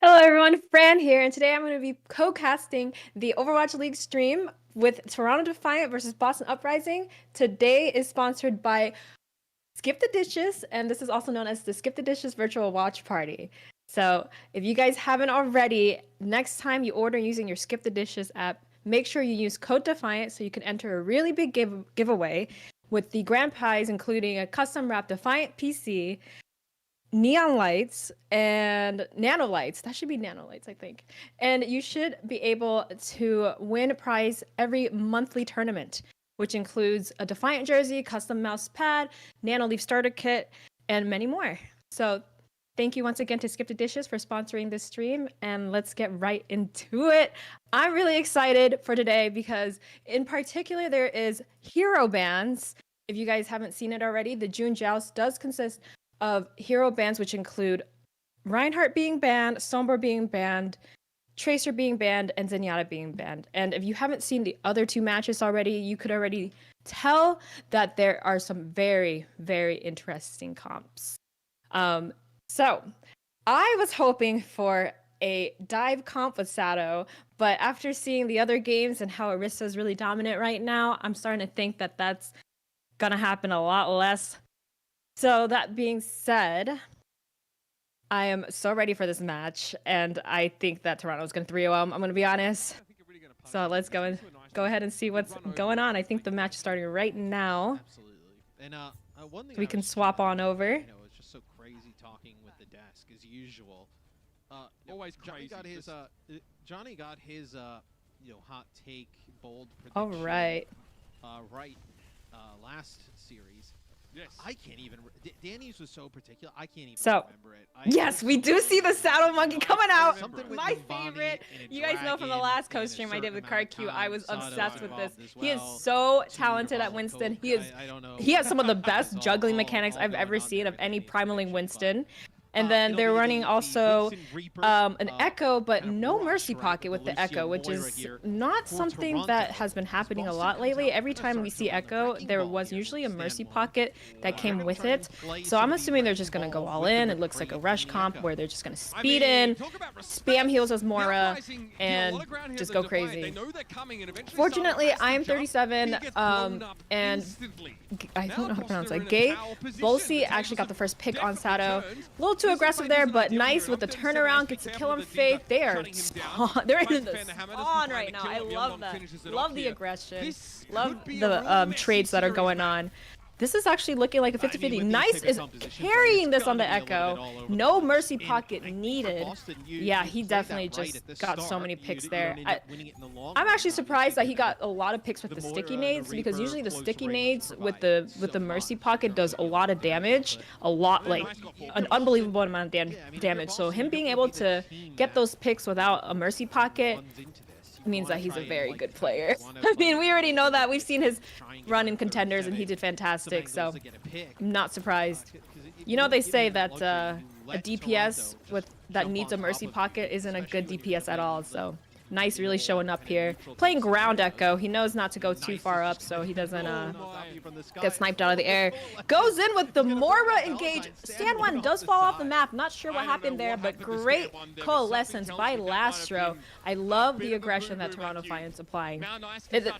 Hello everyone, Fran here, and today I'm going to be co-casting the Overwatch League stream with Toronto Defiant versus Boston Uprising. Today is sponsored by Skip the Dishes, and this is also known as the Skip the Dishes virtual watch party. So if you guys haven't already, next time you order using your Skip the Dishes app, make sure you use code Defiant so you can enter a really big giveaway with the grand prize, including a custom wrapped Defiant PC, neon lights and nano lights. That should be nano lights, I think. And you should be able to win a prize every monthly tournament, which includes a Defiant jersey, custom mouse pad, nano leaf starter kit, and many more. So thank you once again to Skip the Dishes for sponsoring this stream, and let's get right into it. I'm really excited for today because in particular there is hero bands. If you guys haven't seen it already, the June Joust does consist of hero bans, which include Reinhardt being banned, Sombra being banned, Tracer being banned, and Zenyatta being banned. And if you haven't seen the other two matches already, you could already tell that there are some very, very interesting comps. So I was hoping for a dive comp with Sato, but after seeing the other games and how Orisa is really dominant right now, I'm starting to think that that's gonna happen a lot less. So that being said, I am so ready for this match, and I think that Toronto's going to 3-0 them. I'm going to be honest. So let's go ahead and see what's going on. I think the match is starting right now. Absolutely. And one thing we can swap on over. You know, it's just so crazy talking with the desk as usual. Always Johnny crazy. got his hot take, bold prediction. All right. Last series. Yes. I can't even. Danny's was so particular. I can't even So, remember it. yes, we do see the Saddle Monkey coming out. Something with My Navani favorite. and a You guys know from the dragon last and a co-stream I did with certain amount CardQ, of I was time. obsessed with this. Involved as He is well. so Two talented at Nirvana Winston. Coke. He is. I don't know. He has some of the best It's juggling all mechanics I've going ever on seen there of with any the primaling prediction, Winston. but And then it'll they're be running the also Winston Reaper, an Echo, but kind of no rush, Mercy right, Pocket with with the Lucio Echo, which Moira is here not for something Toronto. that has been happening a lot lately. Every time we see Echo, there was usually a Mercy Pocket that came with it. So I'm assuming they're just going to go all in. It looks like a rush comp where they're just going to speed in, spam heals as Moira, and just go crazy. Fortunately, I am 37, and I don't know how to pronounce it. Gay Bolsey actually got the first pick on Sato. A little too aggressive there, but nice with the turnaround, gets a kill on Faith. They are they're in the spawn right now. I love that. Love the aggression. Love the trades that are going on. This is actually looking like a 50-50. Nice is carrying this on the Echo. No Mercy Pocket needed. Yeah, he definitely just got so many picks there. I'm actually surprised that he got a lot of picks with the sticky nades, because usually the sticky nades with the Mercy Pocket does a lot of damage. A lot, like an unbelievable amount of damage. So him being able to get those picks without a Mercy Pocket means that he's a very good player. I mean, we already know that. We've seen his run in contenders and he did fantastic, so I'm not surprised. You know, they say that a DPS that needs a Mercy Pocket isn't a good DPS at all, so Nice really showing up here. Playing ground echo. He knows not to go too far up so he doesn't get sniped out of the air. Goes in with the Moira engage. Stand one does fall off the map. Not sure what happened there, but great coalescence by Lastro. I love the aggression that Toronto Defiant's applying.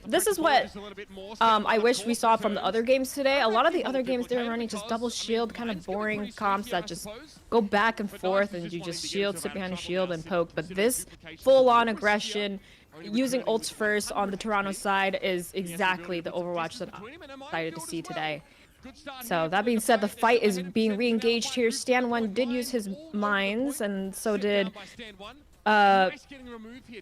This is what I wish we saw from the other games today. A lot of the other games they were running just double shield, kind of boring comps that just go back and forth and you just shield, sit behind a shield and poke. But this full-on aggression, using ults first on the Toronto side is exactly the Overwatch that I'm excited to see today. So that being said, the fight is being re-engaged here. Stan 1 did use his mines, and so did oh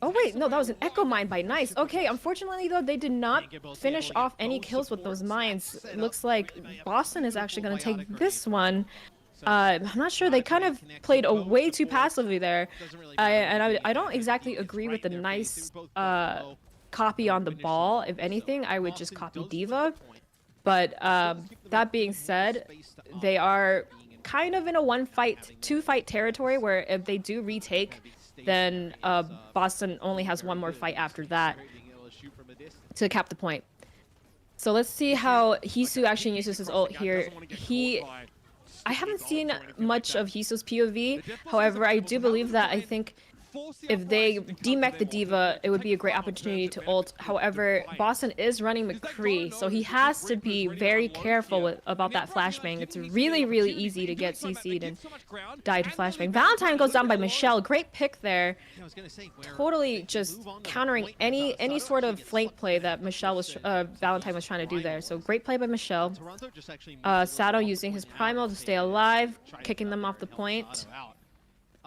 wait, no, that was an echo mine by Nice. Okay, unfortunately though, they did not finish off any kills with those mines. It looks like Boston is actually going to take this one. I'm not sure, they kind of played way too passively there. I don't exactly agree with the Nice copy on the ball. If anything, I would just copy D.Va. But that being said, they are kind of in a two fight territory where if they do retake, then Boston only has one more fight after that to cap the point. So let's see how Hisu actually uses his ult here. He I haven't seen much of Hisu's POV. However, I do believe that I think if they demech the Diva, it would be a great opportunity to ult. However, Boston is running McCree, so he has to be very careful about that flashbang. It's really, really easy to get CC'd and die to flashbang. Valentine goes down by Michelle. Great pick there. Totally just countering any sort of flank play that Valentine was trying to do there. So great play by Michelle. Sato using his primal to stay alive, kicking them off the point.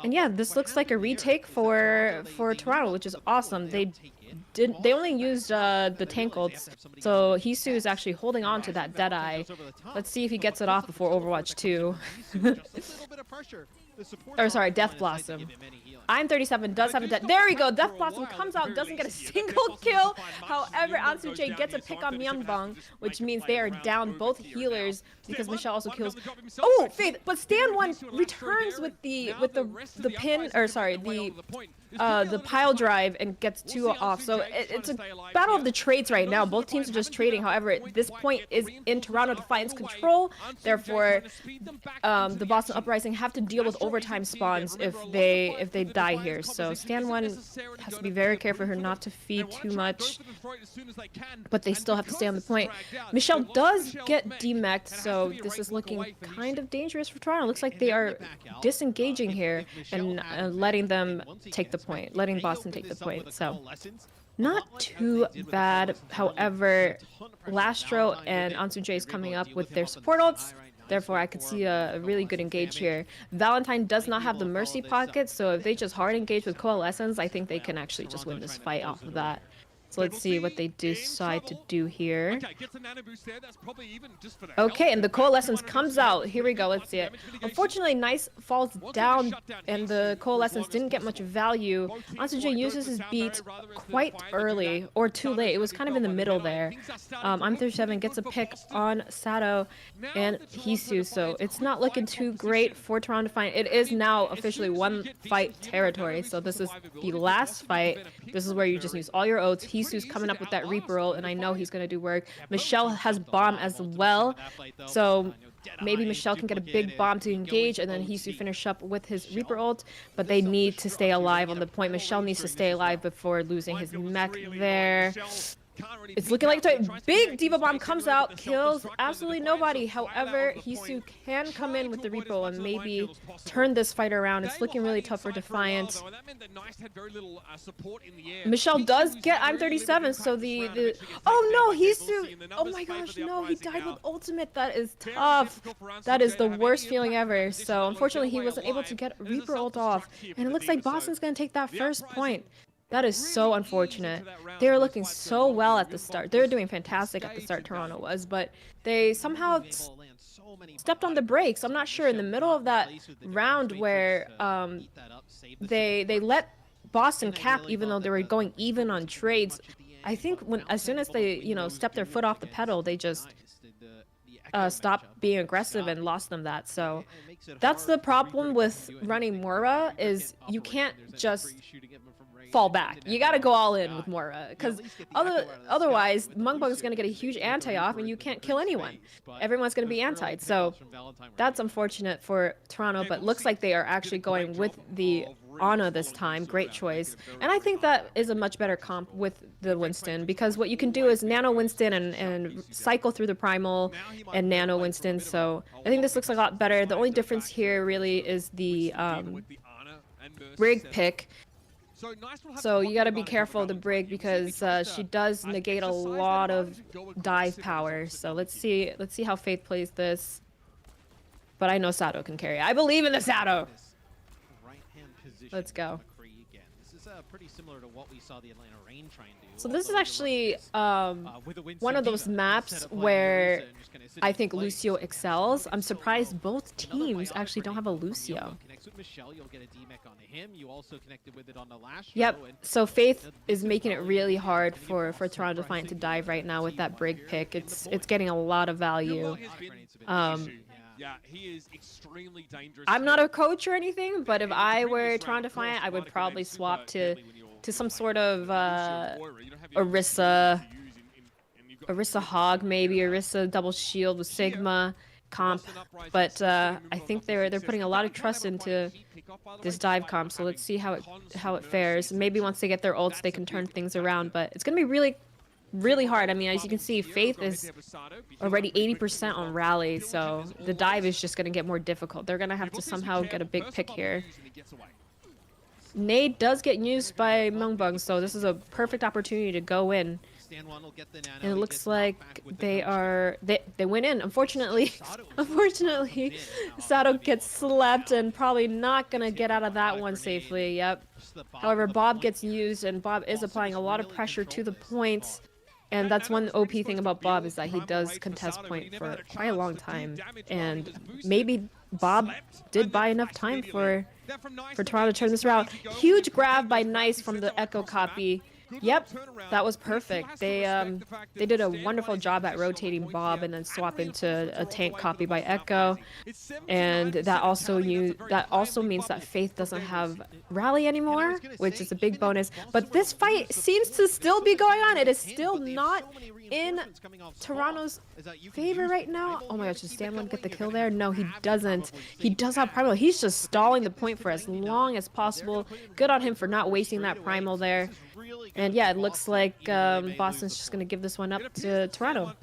And yeah, this looks like a retake for Toronto, which is awesome. They only used the tank ults, so Hisu is actually holding on to that Deadeye. Let's see if he gets it off before Overwatch 2. Or sorry, Death Blossom. I'm 37 does have a death. There we go. Death Blossom comes out, doesn't get a single kill. However, Ansuje gets a pick on Myungbong, which means they are down both healers because Michelle also kills. Oh, Faith, but Stan 1 returns with the pin, or sorry, the pile drive and gets 2 off. So it's a battle of the trades right now. Both teams are just trading. However, this point is in Toronto Defiant's control. Therefore, the Boston Uprising have to deal with overtime spawns if they die here. So Stan 1 has to be very careful here not to feed too much, but they still have to stay on the point. Michelle does get demeched, so this is looking kind of dangerous for Toronto. Looks like they are disengaging here and letting them take the point, letting Boston take the point. So not too bad. However, Lastro and Ansuje is coming up with their support ults. Therefore, I could see a really good engage here. Valentine does not have the Mercy pocket, so if they just hard engage with Coalescence, I think they can actually just win this fight off of that. So let's see what they decide to do here. Okay, and the Coalescence comes out. Here we go, let's see it. Unfortunately, Nice falls down, and the Coalescence didn't get much value. Ansuje uses his beat quite early, or too late. It was kind of in the middle there. I'm 37 gets a pick on Sato and Hisu, so it's not looking too great for Toronto Defiant. It is now officially one fight territory, so this is the last fight. This is where you just use all your oats. Hisu's coming up with that Reaper ult, and I know he's going to do work. Michelle has bomb as well, so maybe Michelle can get a big bomb to engage, and then Hisu finish up with his Reaper ult, but they need to stay alive on the point. Michelle needs to stay alive before losing his mech there. It's looking like a big Diva Bomb comes out, kills absolutely nobody. However, Hisu can come in with the Reaper and maybe turn this fight around. It's looking really tough for Defiant. Michelle does get I'm 37, so the oh no, Hisu, oh my gosh, no, he died with ultimate. That is tough. That is the worst feeling ever. So unfortunately, he wasn't able to get Reaper ult off, and it looks like Boston's gonna take that first point. That is so unfortunate. They were looking so well at the start. They were doing fantastic at the start, Toronto was, but they somehow stepped on the brakes. I'm not sure. In the middle of that round where they let Boston cap, even though they were going even on trades, I think as soon as they stepped their foot off the pedal, they just stopped being aggressive and lost them that. So that's the problem with running Moira, is you can't just fall back. You got to go all in with Moira, because otherwise Mungbug is going to get a huge anti-off and you can't kill anyone. Everyone's going to be antied. So that's unfortunate for Toronto, but looks like they are actually going with the Ana this time. Great choice. And I think that is a much better comp with the Winston, because what you can do is nano Winston and cycle through the primal and nano Winston. So I think this looks a lot better. The only difference here really is the Brig pick. So you got to be careful of the Brig, because she does negate a lot of dive power. So let's see how Faith plays this. But I know Sato can carry. I believe in the Sato. Let's go. This is pretty similar to what we saw the Atlanta Reign try and do. So this is actually one of those maps where I think Lucio excels. I'm surprised both teams actually don't have a Lucio. Yep, so Faith is making it really hard for Toronto Defiant to dive right now with that Brig pick. It's getting a lot of value. Yeah, he is extremely dangerous. I'm not a coach or anything, but if I were Toronto Defiant, I would probably swap to some sort of Orisa Hog, maybe Orisa double shield with Sigma, comp, but I think they're putting a lot of trust into this dive comp. So let's see how it fares. Maybe once they get their ults, they can turn things around. But it's gonna be really hard. I mean, as you can see, Faith is already 80% on rally, so the dive is just gonna get more difficult. They're gonna have to somehow get a big pick here. Nade does get used by Mungbung, so this is a perfect opportunity to go in. And it looks like they went in. Unfortunately, Sato gets slapped and probably not gonna get out of that one safely. Yep. However, Bob gets used, and Bob is applying a lot of pressure to the points. And that's one OP thing about Bob, is that he does contest point for quite a long time. And maybe Bob did buy enough time for Toronto to turn this around. Huge grab by Nice from the Echo copy. Yep, that was perfect. They did a wonderful job at rotating Bob and then swap into a tank copy by Echo, and that also means that Faith doesn't have rally anymore, which is a big bonus. But this fight seems to still be going on. It is still not in Toronto's favor right now. Oh my gosh, does Stanley get the kill there? No, he doesn't. He does have Primal. He's just stalling the point for as long as possible. Good on him for not wasting that Primal there. And yeah, it looks like Boston's just going to give this one up to Toronto.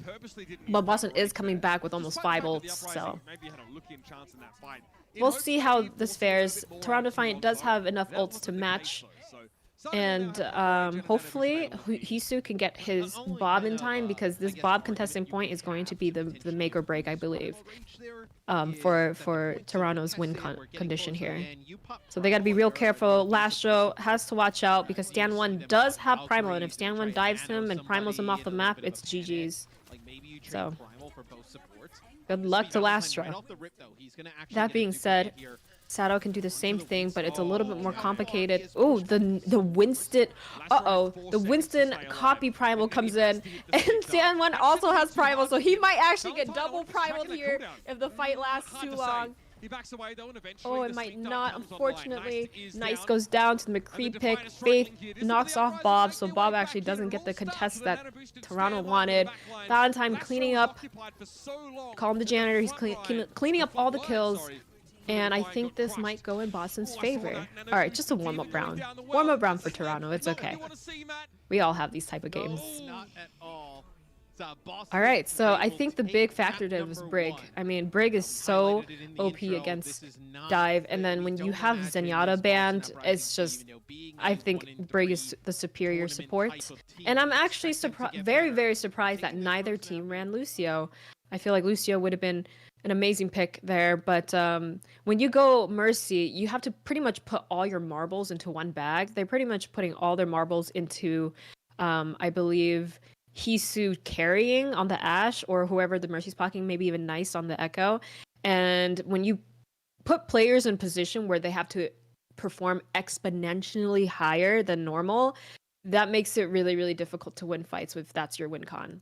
But Boston is coming back with almost 5 ults, so we'll see how this fares. Toronto Defiant does have enough ults to match. And hopefully Hisu can get his Bob in time, because this Bob contesting point is going to be the make or break, I believe, for Toronto's win condition here. So they got to be real careful. Lastro has to watch out, because Stan1 does have Primal, and if Stan1 dives him and Primals him off the map, it's GG's. So good luck to Lastro. That being said, Sato can do the same thing, but it's a little bit more complicated. Oh, the Winston... Uh-oh. The Winston copy Primal comes in, and Stan1 also has Primal, so he might actually get double Primal here if the fight lasts too long. Oh, it might not, unfortunately. Nice goes down to the McCree pick. Faith knocks off Bob, so Bob actually doesn't get the contest that Toronto wanted. Valentine cleaning up. Call him the janitor. He's cleaning up all the kills. And I think this might go in Boston's favor. All right, just a warm-up round. Warm-up round for Toronto. It's okay. We all have these type of games. All right, so I think the big factor there was Brig. I mean, Brig is so OP against Dive, and then when you have Zenyatta banned, it's just... I think Brig is the superior support. And I'm actually very, very surprised that neither team ran Lucio. I feel like Lucio would have been an amazing pick there, but when you go Mercy, you have to pretty much put all your marbles into one bag. They're pretty much putting all their marbles into, I believe, Hisu carrying on the Ashe, or whoever the Mercy's pocking, maybe even Nice on the Echo. And when you put players in position where they have to perform exponentially higher than normal, that makes it really, really difficult to win fights if that's your win con.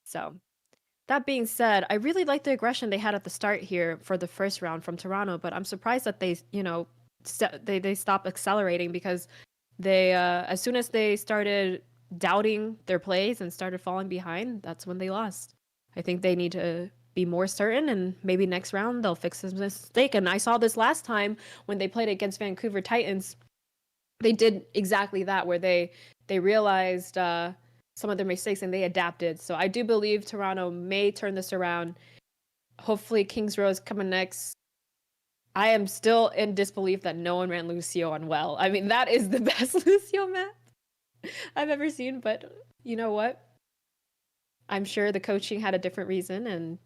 So... that being said, I really like the aggression they had at the start here for the first round from Toronto, but I'm surprised that they, they stopped accelerating, because they, as soon as they started doubting their plays and started falling behind, that's when they lost. I think they need to be more certain, and maybe next round they'll fix this mistake. And I saw this last time when they played against Vacouver Titans. They did exactly that, where they realized some of their mistakes and they adapted. So I do believe Toronto may turn this around. Hopefully Kings Row is coming next. I am still in disbelief that no one ran Lucio on Well. I mean, that is the best Lucio map I've ever seen, but you know what? I'm sure the coaching had a different reason, and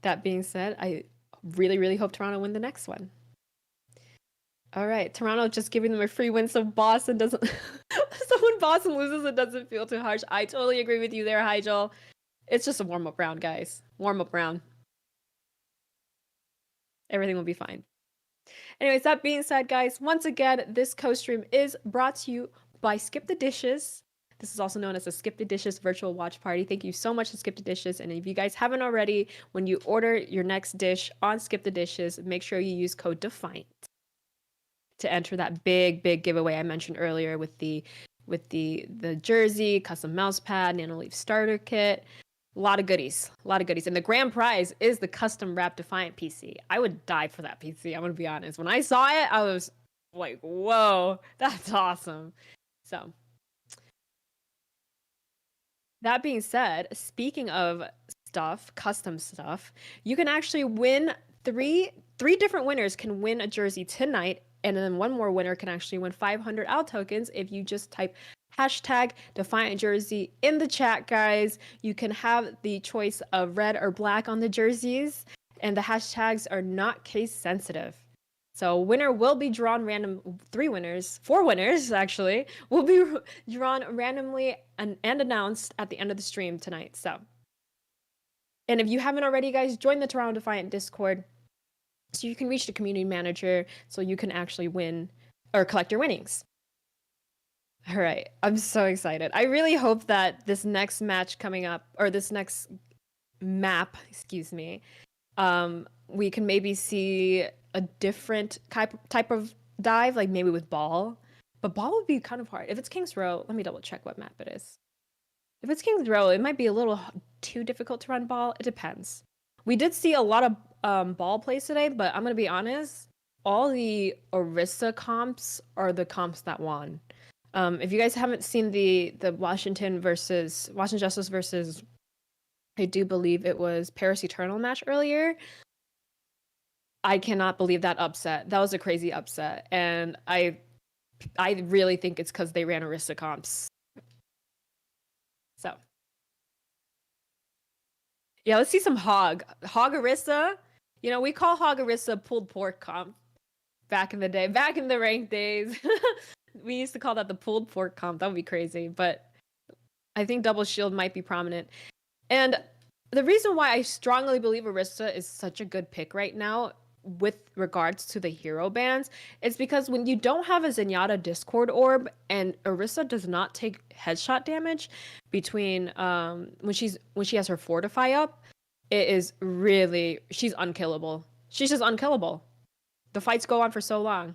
that being said, I really, really hope Toronto win the next one. All right, Toronto just giving them a free win so Boston doesn't... so when Boston loses, it doesn't feel too harsh. I totally agree with you there, Hyjal. It's just a warm-up round, guys. Warm-up round. Everything will be fine. Anyways, that being said, guys, once again, this co-stream is brought to you by SkipTheDishes. This is also known as the SkipTheDishes virtual watch party. Thank you so much to SkipTheDishes. And if you guys haven't already, when you order your next dish on SkipTheDishes, make sure you use code Defiant to enter that big giveaway I mentioned earlier with the jersey, custom mouse pad, Nanoleaf starter kit. A lot of goodies. A lot of goodies. And the grand prize is the custom wrap Defiant PC. I would die for that PC, I'm gonna be honest. When I saw it, I was like, whoa, that's awesome. So that being said, speaking of stuff, custom stuff, you can actually win three different winners can win a jersey tonight, and then one more winner can actually win 500 OWL tokens if you just type hashtag Defiant Jersey in the chat, guys. You can have the choice of red or black on the jerseys, and the hashtags are not case sensitive. So winner will be drawn random. 4 winners actually will be drawn randomly and announced at the end of the stream tonight. So, and if you haven't already, guys, join the Toronto Defiant Discord so you can reach the community manager so you can actually win or collect your winnings. All right, I'm so excited. I really hope that this next match coming up, or this next map, excuse me, we can maybe see a different type of dive, like maybe with ball. But ball would be kind of hard. If it's King's Row, let me double check what map it is. If it's King's Row, it might be a little too difficult to run ball. It depends. We did see a lot of ball plays today, but I'm gonna be honest, all the Orisa comps are the comps that won. If you guys haven't seen the Washington Justice versus, I do believe it was Paris Eternal match earlier, I cannot believe that upset. That was a crazy upset, and I really think it's because they ran Orisa comps. So yeah, let's see some Hog Orisa. You know, we call Hog Orisa pulled pork comp back in the day, back in the ranked days. We used to call that the pulled pork comp. That would be crazy, but I think double shield might be prominent. And the reason why I strongly believe Orisa is such a good pick right now with regards to the hero bans, it's because when you don't have a Zenyatta Discord orb and Orisa does not take headshot damage between when she has her fortify up, it is really, she's unkillable. She's just unkillable. The fights go on for so long.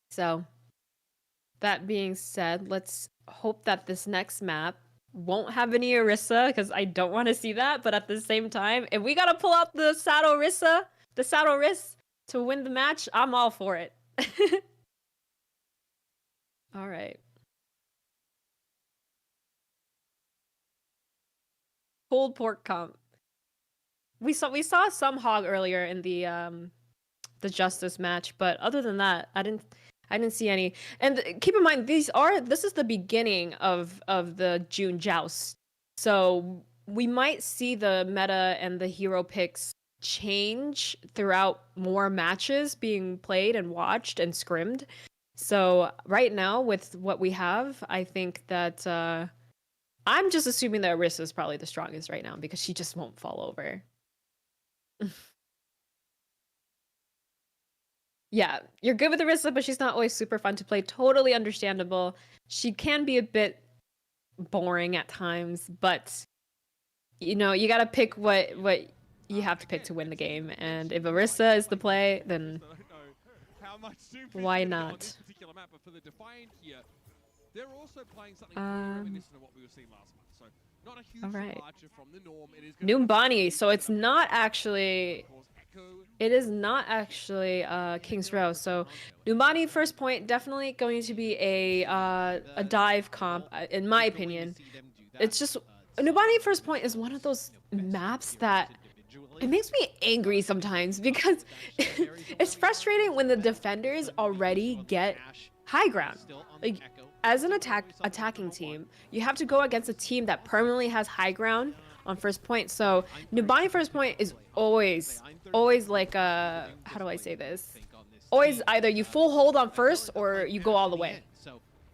So that being said, let's hope that this next map won't have any Orisa, because I don't want to see that. But at the same time, if we gotta pull out the Saddle Orisa, the Saddle Risk to win the match, I'm all for it. All right. Pulled pork comp. We saw some Hog earlier in the Justice match, but other than that, I didn't see any. And keep in mind, this is the beginning of the June joust. So we might see the meta and the hero picks change throughout more matches being played and watched and scrimmed. So right now, with what we have, I think that I'm just assuming that Orisa is probably the strongest right now because she just won't fall over. Yeah, you're good with Orisa, but she's not always super fun to play. Totally understandable. She can be a bit boring at times, but you know, you gotta pick what you have to pick to win the game. And if Orisa is the play, then why not? They're also playing something reminiscent of what we were seeing last month. So not a huge departure from the norm. It is Noombani, so it's not actually King's Row. So Noombani first point definitely going to be a dive comp in my opinion. It's just Noombani first point is one of those maps that it makes me angry sometimes because it's frustrating when the defenders already get high ground. Like, as an attacking team, you have to go against a team that permanently has high ground on first point. So Noombani first point is always like how do I say this? Always either you full hold on first or you go all the way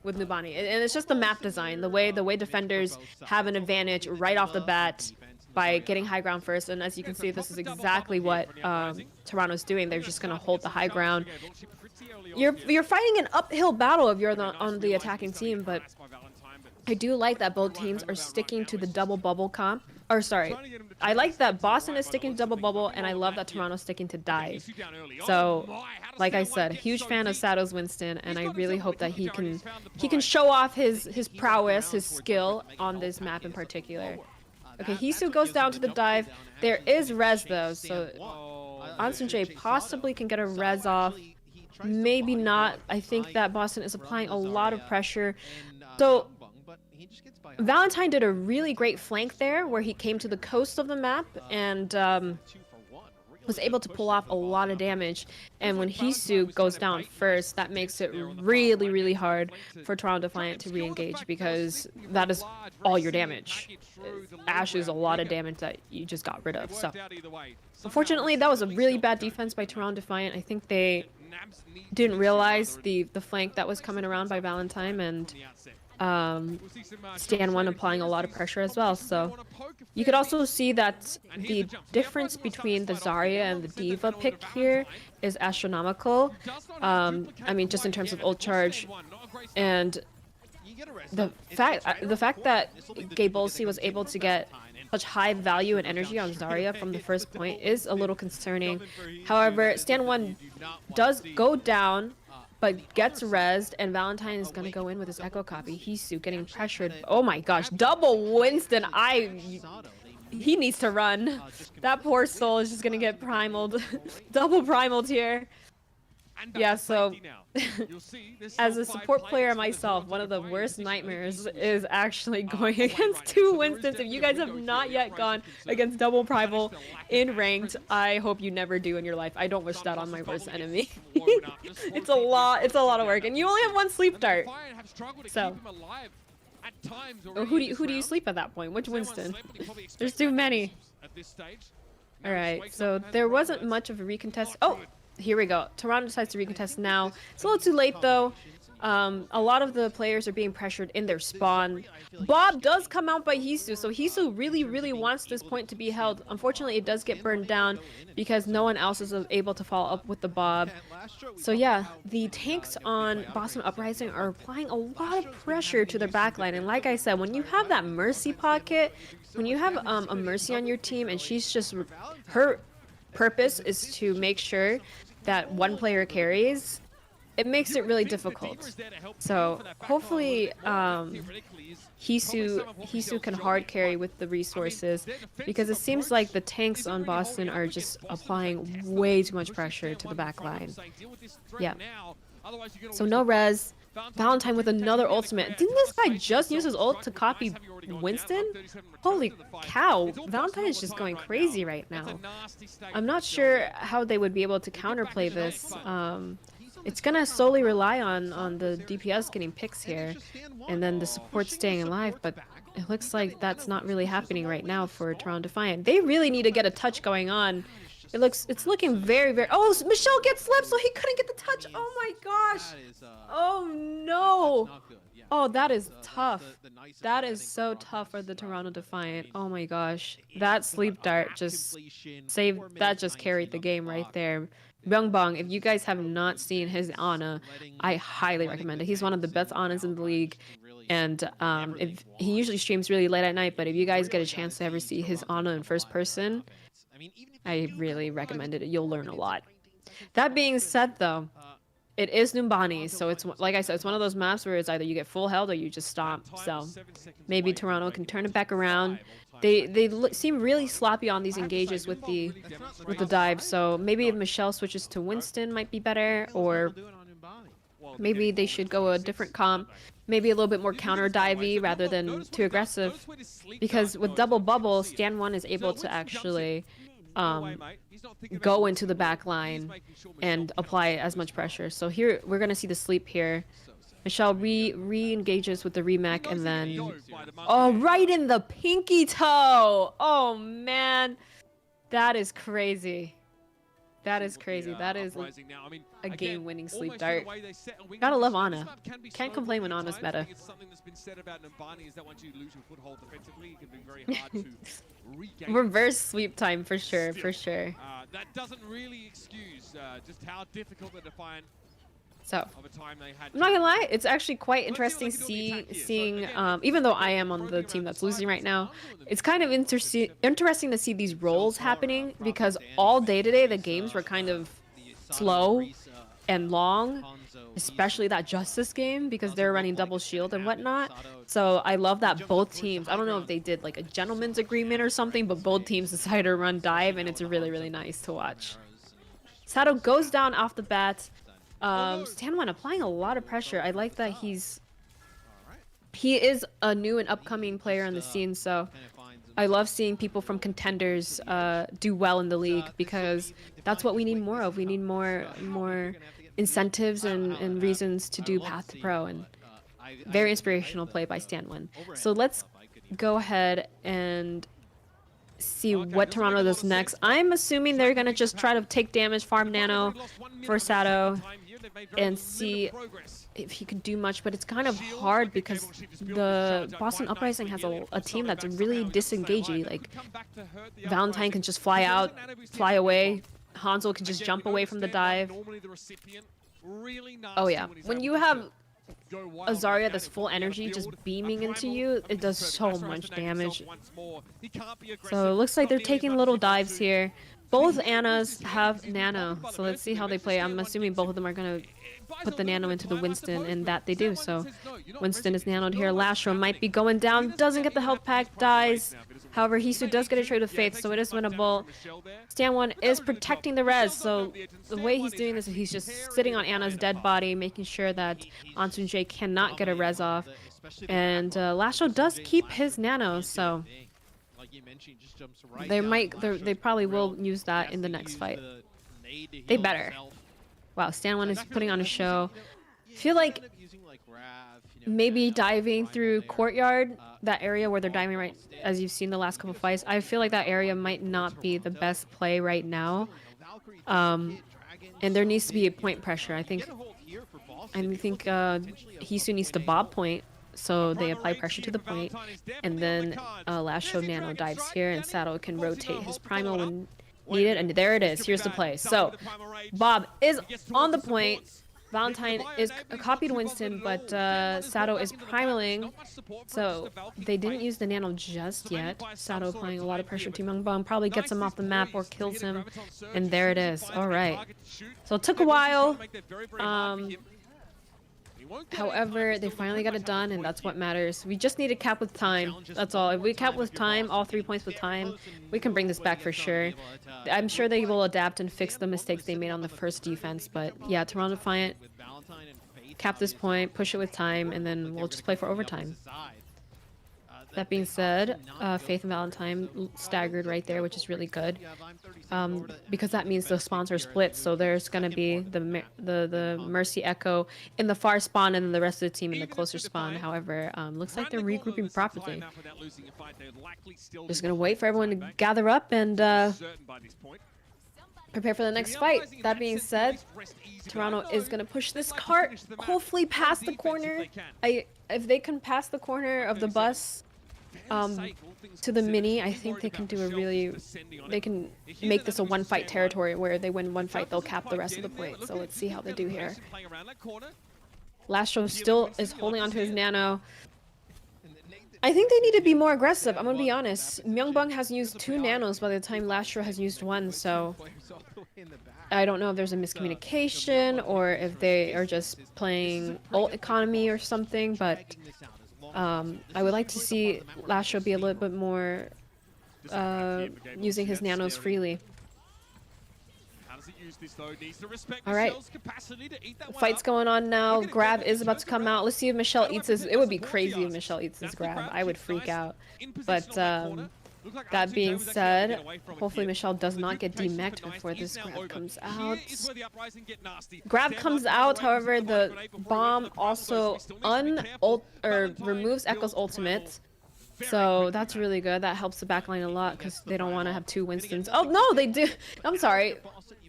with Noombani. And it's just the map design, the way defenders have an advantage right off the bat by getting high ground first. And as you can see, this is exactly what Toronto's doing. They're just gonna hold the high ground. You're fighting an uphill battle if you're on the attacking team, but I do like that both teams are sticking to the double bubble comp. Or sorry, I like that Boston is sticking to double bubble, and I love that Toronto's sticking to dive. So, like I said, huge fan of Saddle's Winston, and I really hope that he can show off his prowess, his skill on this map in particular. Okay, Hisu goes down to the dive. There is res though, so Ansunjae possibly can get a res off. Maybe not. I think that Boston is applying a lot of pressure. So Valentine did a really great flank there where he came to the coast of the map and was able to pull off a lot of damage. And when Hisu goes down first, that makes it really, really hard for Toronto Defiant to re-engage because that is all your damage. Ash is a lot of damage that you just got rid of. So unfortunately, that was a really bad defense by Toronto Defiant. I think they didn't realize the flank that was coming around by Valentine, and Stan 1 applying a lot of pressure as well. So you could also see that the difference between the Zarya and the D.Va pick here is astronomical. I mean, just in terms of ult charge, and the fact that Gabolsi was able to get such high value and energy on Zarya from the first point is a little concerning. However, Stan 1 does go down, but gets rezzed, and Valentine is gonna go in with his echo copy. Hisu getting pressured. Oh my gosh, double Winston. He needs to run. That poor soul is just gonna get primaled. Double primaled here. Yeah, so as a support player myself, one of the worst nightmares is actually going against two Winstons. If you guys have not yet gone against double primal in ranked, I hope you never do in your life. I don't wish that on my worst enemy. It's a lot of work, and you only have one sleep dart. So who do you sleep at that point? Which Winston? There's too many. Alright, so there wasn't much of a recontest. Oh! Here we go. Toronto decides to recontest now. It's a little too late though. A lot of the players are being pressured in their spawn. Bob does come out by Hisu, so Hisu really wants this point to be held. Unfortunately, it does get burned down because no one else is able to follow up with the Bob. So yeah, the tanks on Boston Uprising are applying a lot of pressure to their backline. And like I said, when you have that Mercy pocket, when you have a Mercy on your team and she's just... her purpose is to make sure that one player carries, it makes it really difficult. So hopefully Hisu can hard carry with the resources, because it seems like the tanks on Boston are just applying way too much pressure to the back line. Yeah. So no res. Valentine with another ultimate. Didn't this guy just use his ult to copy Winston? Holy cow, Valentine is just going crazy right now. I'm not sure how they would be able to counterplay this. It's gonna solely rely on the DPS getting picks here, and then the support staying alive, but it looks like that's not really happening right now for Toronto Defiant. They really need to get a touch going on. It's looking very... Oh, Michelle gets slipped, so he couldn't get the touch. Oh my gosh. Oh no. Oh, that is tough. That is so tough for the Toronto Defiant. Oh my gosh. That sleep dart just saved... That just carried the game right there. Byungbong, if you guys have not seen his Ana, I highly recommend it. He's one of the best Anas in the league. And if he usually streams really late at night, but if you guys get a chance to ever see his Ana in first person, I really recommend it. You'll learn a lot. That being said, though, it is Numbani, so it's like I said, it's one of those maps where it's either you get full health or you just stop. So maybe Toronto can turn it back around. They seem really sloppy on these engages with the dive. So maybe if Michelle switches to Winston might be better, or maybe they should go a different comp. Maybe a little bit more counter divey rather than too aggressive, because with double bubble, Stan 1 is able to actually go into the back line and apply as much pressure. So here we're gonna see the sleep here. Michelle re-engages with the remech, and then right in the pinky toe. Oh man, that is crazy. That is crazy. That is a game-winning sleep dart. Gotta love Ana. Can't complain when Ana's meta. Reverse sweep time for sure, for sure. That doesn't really excuse just how difficult the Defiant. So, I'm not gonna lie, it's actually quite interesting seeing, even though I am on the team that's losing right now, it's kind of interesting to see these roles happening, because all day today the games were kind of slow, and long, especially that Justice game, because they're running double shield and whatnot. So I love that both teams, I don't know if they did like a gentleman's agreement or something, but both teams decided to run dive, and it's really, really nice to watch. Sato goes down off the bat. Stanwan applying a lot of pressure. I like that he is a new and upcoming player on the scene, so I love seeing people from contenders do well in the league, because that's what we need more of. We need more incentives and reasons to do Path to Pro, and very inspirational play by Stanwan. So let's go ahead and see what Toronto does next. I'm assuming they're gonna just try to take damage, farm nano for Sato, and see if he could do much, but it's kind of hard because the Boston Uprising has a team that's really disengaging. Like, Valentine can just fly out, fly away. Hanzo can just jump away from the dive. Oh yeah, when you have a Zarya that's full energy just beaming into you, it does so much damage. So it looks like they're taking little dives here. Both Annas have nano, so let's see how they play. I'm assuming both of them are gonna put the nano into the Winston, and that they do. So Winston is nanoed here. Lashro might be going down, doesn't get the health pack, dies. However, Hisu does get a trade of faith, so it is winnable. Stanwan is protecting the res, so the way he's doing this is he's just sitting on Anna's dead body, making sure that Ansunjae cannot get a res off. And Lashro does keep his nano, so they probably will use that in the next fight. They better. Wow, Stanwan is putting on a show. I feel like maybe diving through courtyard, that area where they're diving right, as you've seen the last couple fights, I feel like that area might not be the best play right now. And there needs to be a point pressure. I think Hisu needs to bob point, so they apply pressure to the point, and then Lashro nano dives here, and Sato can rotate his primal when needed, and there it is. Here's the play. So Bob is on the point. Valentine is copied Winston, but Sato is primaling, so they didn't use the nano just yet. Sato applying a lot of pressure to Myungbong, probably gets him off the map or kills him, and there it is. All right. So it took a while. However, they finally got it done, and that's what matters. We just need to cap with time. That's all. If we cap with time, all 3 points with time, we can bring this back for sure. I'm sure they will adapt and fix the mistakes they made on the first defense, but yeah, Toronto Defiant, cap this point, push it with time, and then we'll just play for overtime. That being said, Faith and Valentine staggered right there, which is really good, because that means the spawns are split. So there's gonna be the Mercy Echo in the far spawn, and then the rest of the team in the closer spawn. However, looks like they're regrouping properly. Just gonna wait for everyone to gather up and prepare for the next fight. That being said, Toronto is gonna push this cart, hopefully past the corner. If they can pass the corner of the bus to the mini, I think they can do they can make this a one fight territory where they win one fight, they'll cap the rest of the points. So let's see how they do here. Lashro still is holding onto his nano. I think they need to be more aggressive, I'm gonna be honest. Myungbong has used 2 nanos by the time Lashro has used 1, so I don't know if there's a miscommunication or if they are just playing ult economy or something, but I would like to see Lashro be a little bit more using his nanos freely. Alright, fight's going on now. Grab is about to come out. Let's see if Michelle eats his. It would be crazy if Michelle eats his grab. I would freak out. But that being said, hopefully Michelle does not get demeched before this grab comes out. Grab comes out, however, the bomb also removes Echo's ultimate. So that's really good. That helps the backline a lot because they don't want to have 2 Winstons. Oh no, they do. I'm sorry.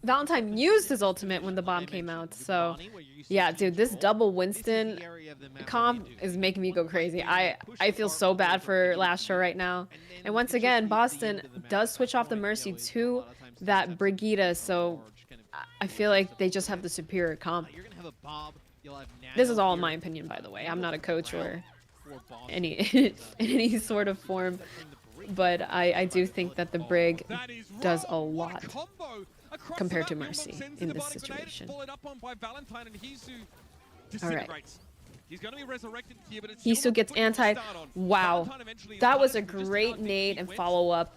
Valentine used his ultimate when the bomb came out. So yeah, dude, this double Winston comp is making me go crazy. I feel so bad for Lashro right now. And once again, Boston does switch off the Mercy to that Brigitte, so I feel like they just have the superior comp. This is all my opinion, by the way. I'm not a coach or any sort of form, but I do think that the Brig does a lot. compared to Mercy in this situation. All right. He's going to be resurrected here, but it's Hisu gets anti. Wow. That was a great nade and follow-up.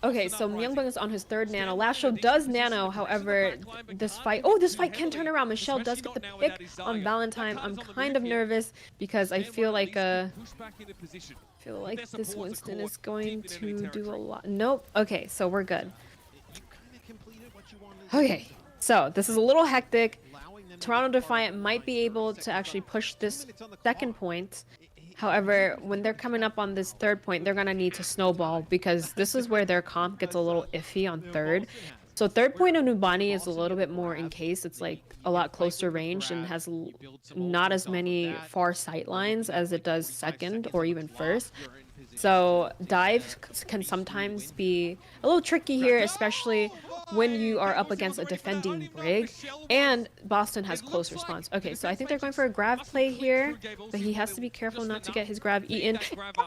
Okay, so Myungbong is on his third nano. Last show does nano, however, this fight... Oh, this fight can turn around. Michelle does get the pick on Valentine. I'm kind of nervous because I feel like this Winston is going to do a lot. Nope. Okay, so we're good. Okay, so this is a little hectic. Toronto Defiant might be able to actually push this second point. However, when they're coming up on this third point, they're going to need to snowball because this is where their comp gets a little iffy on third. So third point of Numbani is a little bit more in case. It's like a lot closer range and has not as many far sight lines as it does second or even first. So dive can sometimes be a little tricky here, especially when you are up against a defending Brig, and Boston has close response. Okay, so I think they're going for a grab play here, but he has to be careful not to get his grab eaten.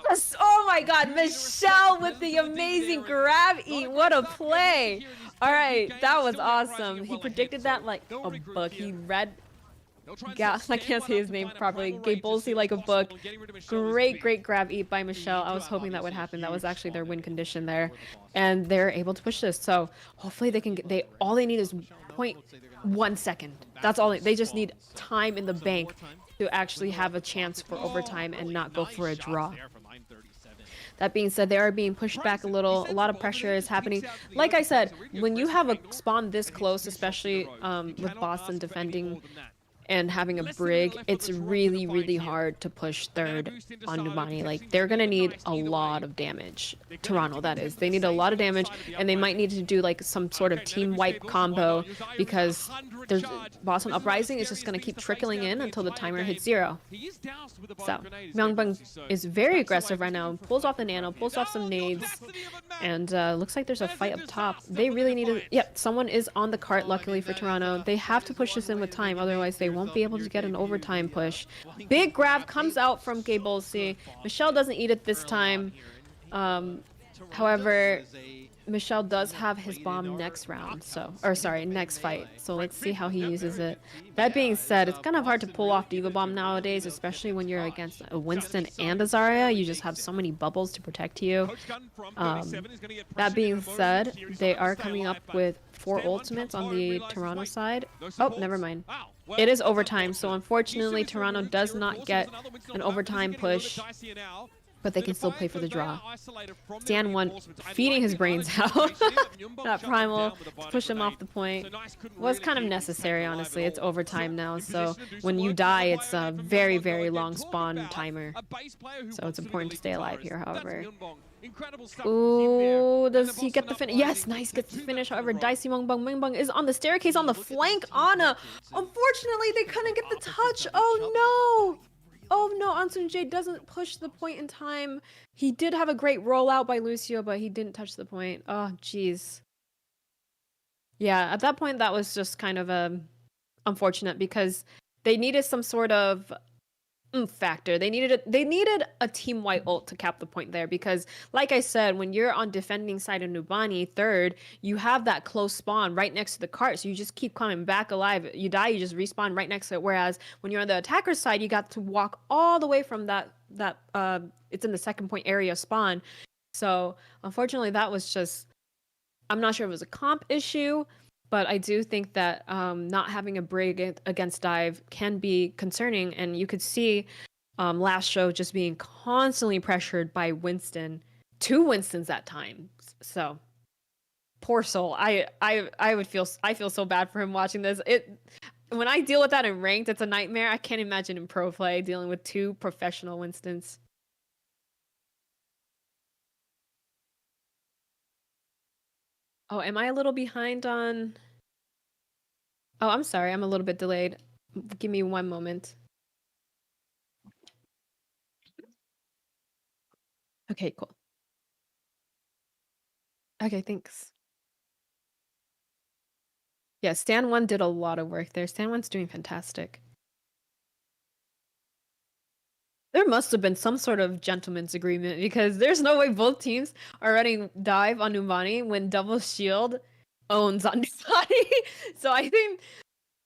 Yes! Oh my god, Michelle with the amazing grab eat. What a play! All right, that was awesome. He predicted that like a book. He read... I can't say his name properly. Gave Bolsey like a book. Great grab eat by Michelle. I was hoping that would happen. That was actually their win condition there. And they're able to push this. So hopefully they can get... all they need is 0.1 second. That's all. They just need time in the bank to actually have a chance for overtime and not go for a draw. That being said, they are being pushed back a little. A lot of pressure is happening. Like I said, when you have a spawn this close, especially with Boston defending and having a Brig, it's really hard to push third on Numbani. Like, they're gonna need a lot of damage. Toronto, that is. They need a lot of damage, and they might need to do like some sort of team wipe combo because there's Boston Uprising is just gonna keep trickling in until the timer hits 0. So Myungbong is very aggressive right now. Pulls off the nano, pulls off some nades, and looks like there's a fight up top. They really need to... Yep, someone is on the cart, luckily for Toronto. They have to push this in with time, otherwise they won't be able to get an overtime push. Big grab comes out from Bolsey. Michelle doesn't eat it this time. However, Michelle does have his bomb next round, next fight. So let's see how he uses it. That being said, it's kind of hard to pull off Diva Bomb nowadays, especially when you're against a Winston and a Zarya. You just have so many bubbles to protect you. That being said, they are coming up with 4 ultimates on the Toronto side. Oh, never mind. It is overtime, so unfortunately Toronto does not get an overtime push, but they can still play for the draw. Stan 1 feeding his brains out. That primal to push him off the point was kind of necessary, honestly. It's overtime now, so when you die, it's a very long spawn timer. So it's important to stay alive here, however. Ooh, does he get the finish? Yes, nice, gets the finish. However, Dicey Myungbong is on the staircase on the flank. Ana, unfortunately, they couldn't get the touch. Oh no! Oh no, Ansun J doesn't push the point in time. He did have a great rollout by Lucio, but he didn't touch the point. Oh, jeez. Yeah, at that point, that was just kind of unfortunate because they needed some sort of factor. They needed a team white ult to cap the point there because, like I said, when you're on defending side of Numbani, third, you have that close spawn right next to the cart, so you just keep coming back alive. You die, you just respawn right next to it. Whereas when you're on the attacker's side, you got to walk all the way from that it's in the second point area spawn. So unfortunately, that was just... I'm not sure if it was a comp issue, but I do think that not having a Brig against dive can be concerning, and you could see last show just being constantly pressured by Winston, 2 Winstons at times. So poor soul. I feel so bad for him watching this. When I deal with that in ranked, it's a nightmare. I can't imagine in pro play dealing with 2 professional Winstons. Oh, am I a little behind on... Oh, I'm sorry. I'm a little bit delayed. Give me 1 moment. Okay, cool. Okay, thanks. Yeah, Stan 1 did a lot of work there. Stan 1's doing fantastic. There must have been some sort of gentleman's agreement because there's no way both teams are running dive on Numbani when double shield owns on Nubani. So I think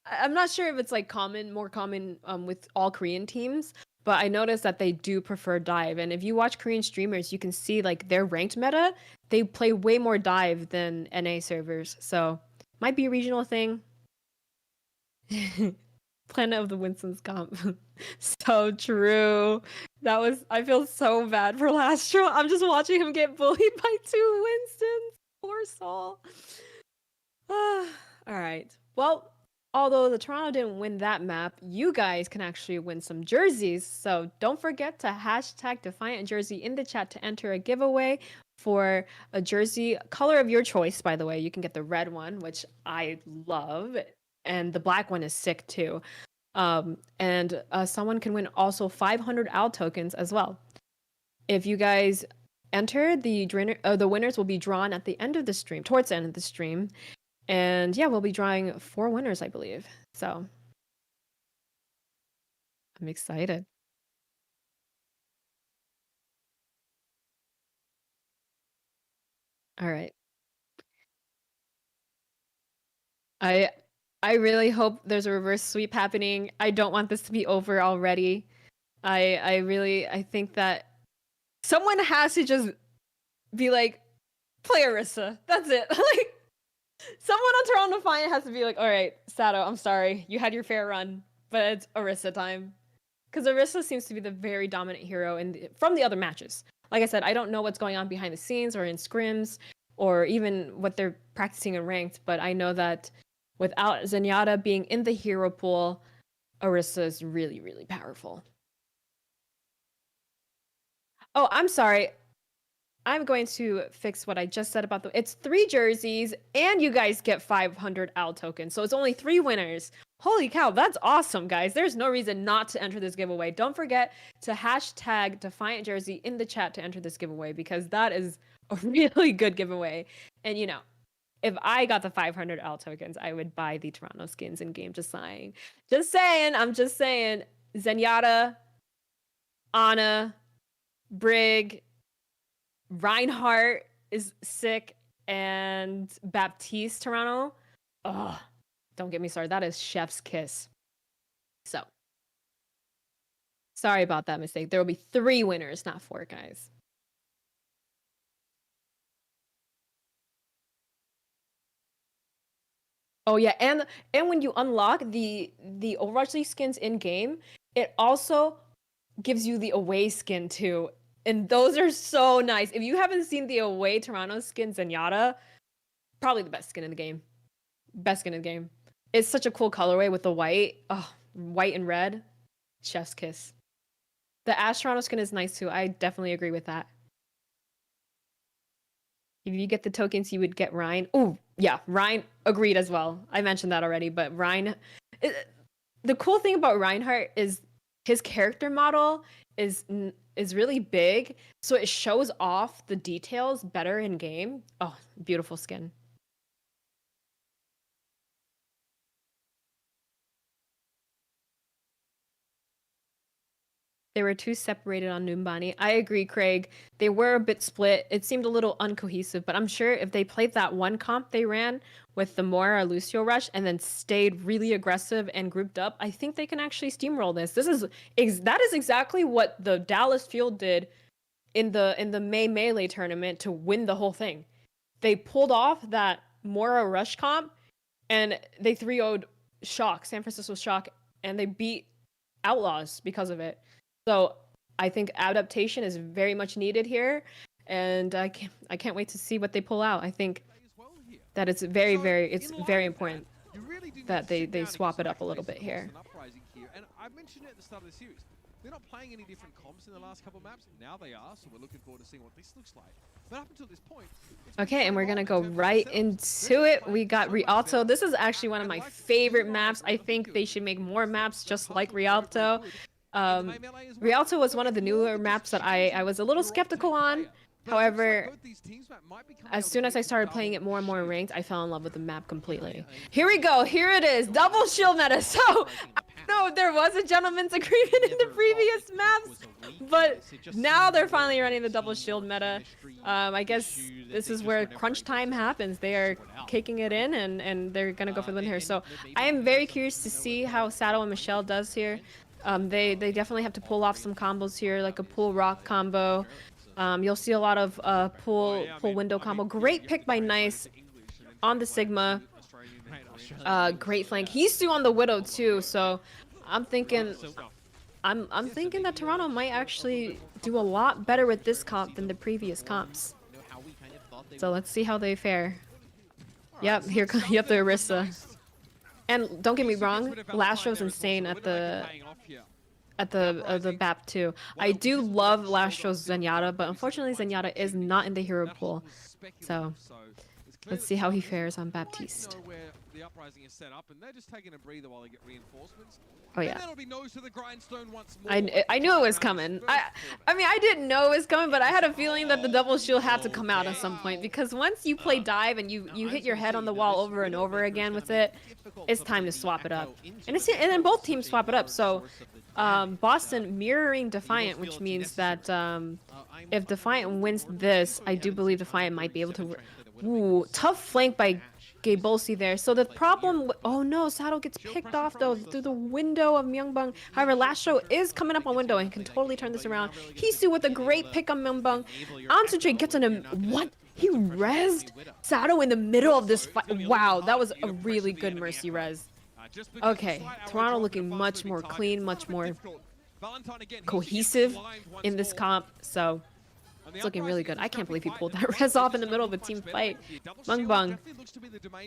I'm not sure if it's like more common with all Korean teams, but I noticed that they do prefer dive. And if you watch Korean streamers, you can see like their ranked meta, they play way more dive than NA servers. So might be a regional thing. Planet of the Winston's comp. So true. I feel so bad for Lastro. I'm just watching him get bullied by 2 Winstons. Poor soul. All right. Well, although the Toronto didn't win that map, you guys can actually win some jerseys. So don't forget to hashtag Defiant Jersey in the chat to enter a giveaway for a jersey color of your choice. By the way, you can get the red one, which I love, and the black one is sick too. And someone can win also 500 OWL tokens as well. If you guys enter, the winners will be drawn at the end of the stream, towards the end of the stream. And yeah, we'll be drawing 4 winners, I believe. So I'm excited. All right. I really hope there's a reverse sweep happening. I don't want this to be over already. I think that someone has to just be like, play Orisa. That's it. Like, someone on Toronto Defiant has to be like, all right, Sato, I'm sorry. You had your fair run, but it's Orisa time. Because Orisa seems to be the very dominant hero from the other matches. Like I said, I don't know what's going on behind the scenes or in scrims or even what they're practicing in ranked, but I know that without Zenyatta being in the hero pool, Orisa is really, really powerful. Oh, I'm sorry. I'm going to fix what I just said about it's 3 jerseys and you guys get 500 OWL tokens. So it's only 3 winners. Holy cow, that's awesome, guys. There's no reason not to enter this giveaway. Don't forget to hashtag Defiant Jersey in the chat to enter this giveaway because that is a really good giveaway. And you know, if I got the 500 OWL tokens, I would buy the Toronto skins in game. Just saying. Just saying. I'm just saying. Zenyatta, Ana, Brig, Reinhardt is sick, and Baptiste Toronto. Oh, don't get me started. That is chef's kiss. So, sorry about that mistake. There will be 3 winners, not 4, guys. Oh yeah, and when you unlock the Overwatch League skins in game, it also gives you the away skin too. And those are so nice. If you haven't seen the away Toronto skin Zenyatta, probably the best skin in the game. Best skin in the game. It's such a cool colorway with the white. Oh, white and red. Chef's kiss. The Ash Toronto skin is nice too. I definitely agree with that. If you get the tokens, you would get Ryan. Oh, yeah, Ryan agreed as well. I mentioned that already, but Ryan... The cool thing about Reinhardt is his character model is really big, so it shows off the details better in game. Oh, beautiful skin. They were too separated on Numbani. I agree, Craig. They were a bit split. It seemed a little uncohesive, but I'm sure if they played that one comp they ran with the Moira Lucio rush and then stayed really aggressive and grouped up, I think they can actually steamroll this. That is exactly what the Dallas Field did in the May Melee tournament to win the whole thing. They pulled off that Moira rush comp and they 3-0'd Shock, San Francisco Shock, and they beat Outlaws because of it. So I think adaptation is very much needed here, and I can't wait to see what they pull out. I think that it's very important that they swap it up a little bit here. And I mentioned it at the start of the series. They're not playing any different comps in the last couple of maps. Now they are, so we're looking forward to seeing what this looks like. But up until this point... Okay, and we're going to go right into it. We got Rialto. This is actually one of my favorite maps. I think they should make more maps just like Rialto. Rialto was one of the newer maps that I was a little skeptical on. However, as soon as I started playing it more and more ranked, I fell in love with the map completely. Here we go. Here it is. Double shield meta. So No, there was a gentleman's agreement in the previous maps, but now they're finally running the double shield meta. I guess this is where crunch time happens. They are kicking it in, and they're gonna go for the win here. So I am very curious to see how Sato and Michelle does here. They definitely have to pull off some combos here, like a pull rock combo. You'll see a lot of pull window combo. Great pick by Nice on the Sigma. Great flank. He's still on the Widow too, so I'm thinking that Toronto might actually do a lot better with this comp than the previous comps. So let's see how they fare. Yep, here comes the Orisa. And don't get me wrong, Lastro's insane at the BAP too. I do love Lastro's Zenyatta, but unfortunately Zenyatta is not in the hero pool. So let's see how he fares on Baptiste. The Uprising is set up, and they're just taking a breather while they get reinforcements. Oh yeah. I knew it was coming. I mean, I didn't know it was coming, but I had a feeling that the double shield had to come out at some point, because once you play dive and you hit your head on the wall over and over again with it, it's time to swap it up. And then both teams swap it up. So Boston mirroring Defiant, which means that if Defiant wins this, I do believe Defiant might be able to. Ooh, tough flank by Gabolsi there. So the problem, oh no, Sato gets picked off though through the window of Myungbong. However, Lastro is coming up on window and can totally turn this around. Hisu with a great pick on Myungbong. Ansuche gets on him. What? He rezzed Sato in the middle of this fight. Wow, that was a really good Mercy res. Okay, Toronto looking much more clean, much more cohesive in this comp. So it's looking really good. I can't believe he pulled that res off in the middle of a team fight. Myungbong.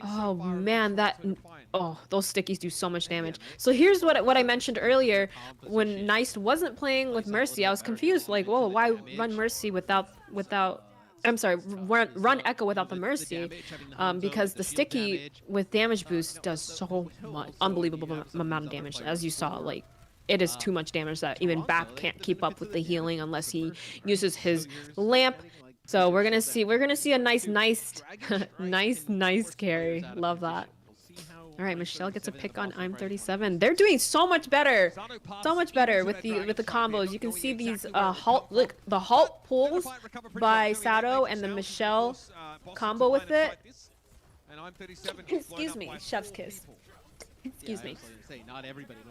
Oh man, those stickies do so much damage. So here's what I mentioned earlier. When Nice wasn't playing with Mercy, I was confused. Like, whoa, why run Mercy without? I'm sorry, run Echo without the Mercy, because the sticky with damage boost does so much, unbelievable amount of damage, as you saw. Like, it is too much damage that even Bap can't keep up with the healing unless he uses his lamp. So we're gonna see a nice carry. Love that. All right, Michelle gets a pick on I'm 37. They're doing so much better with the combos. You can see these the halt pulls by Sato and the Michelle combo with it. Excuse me, chef's kiss. Excuse me.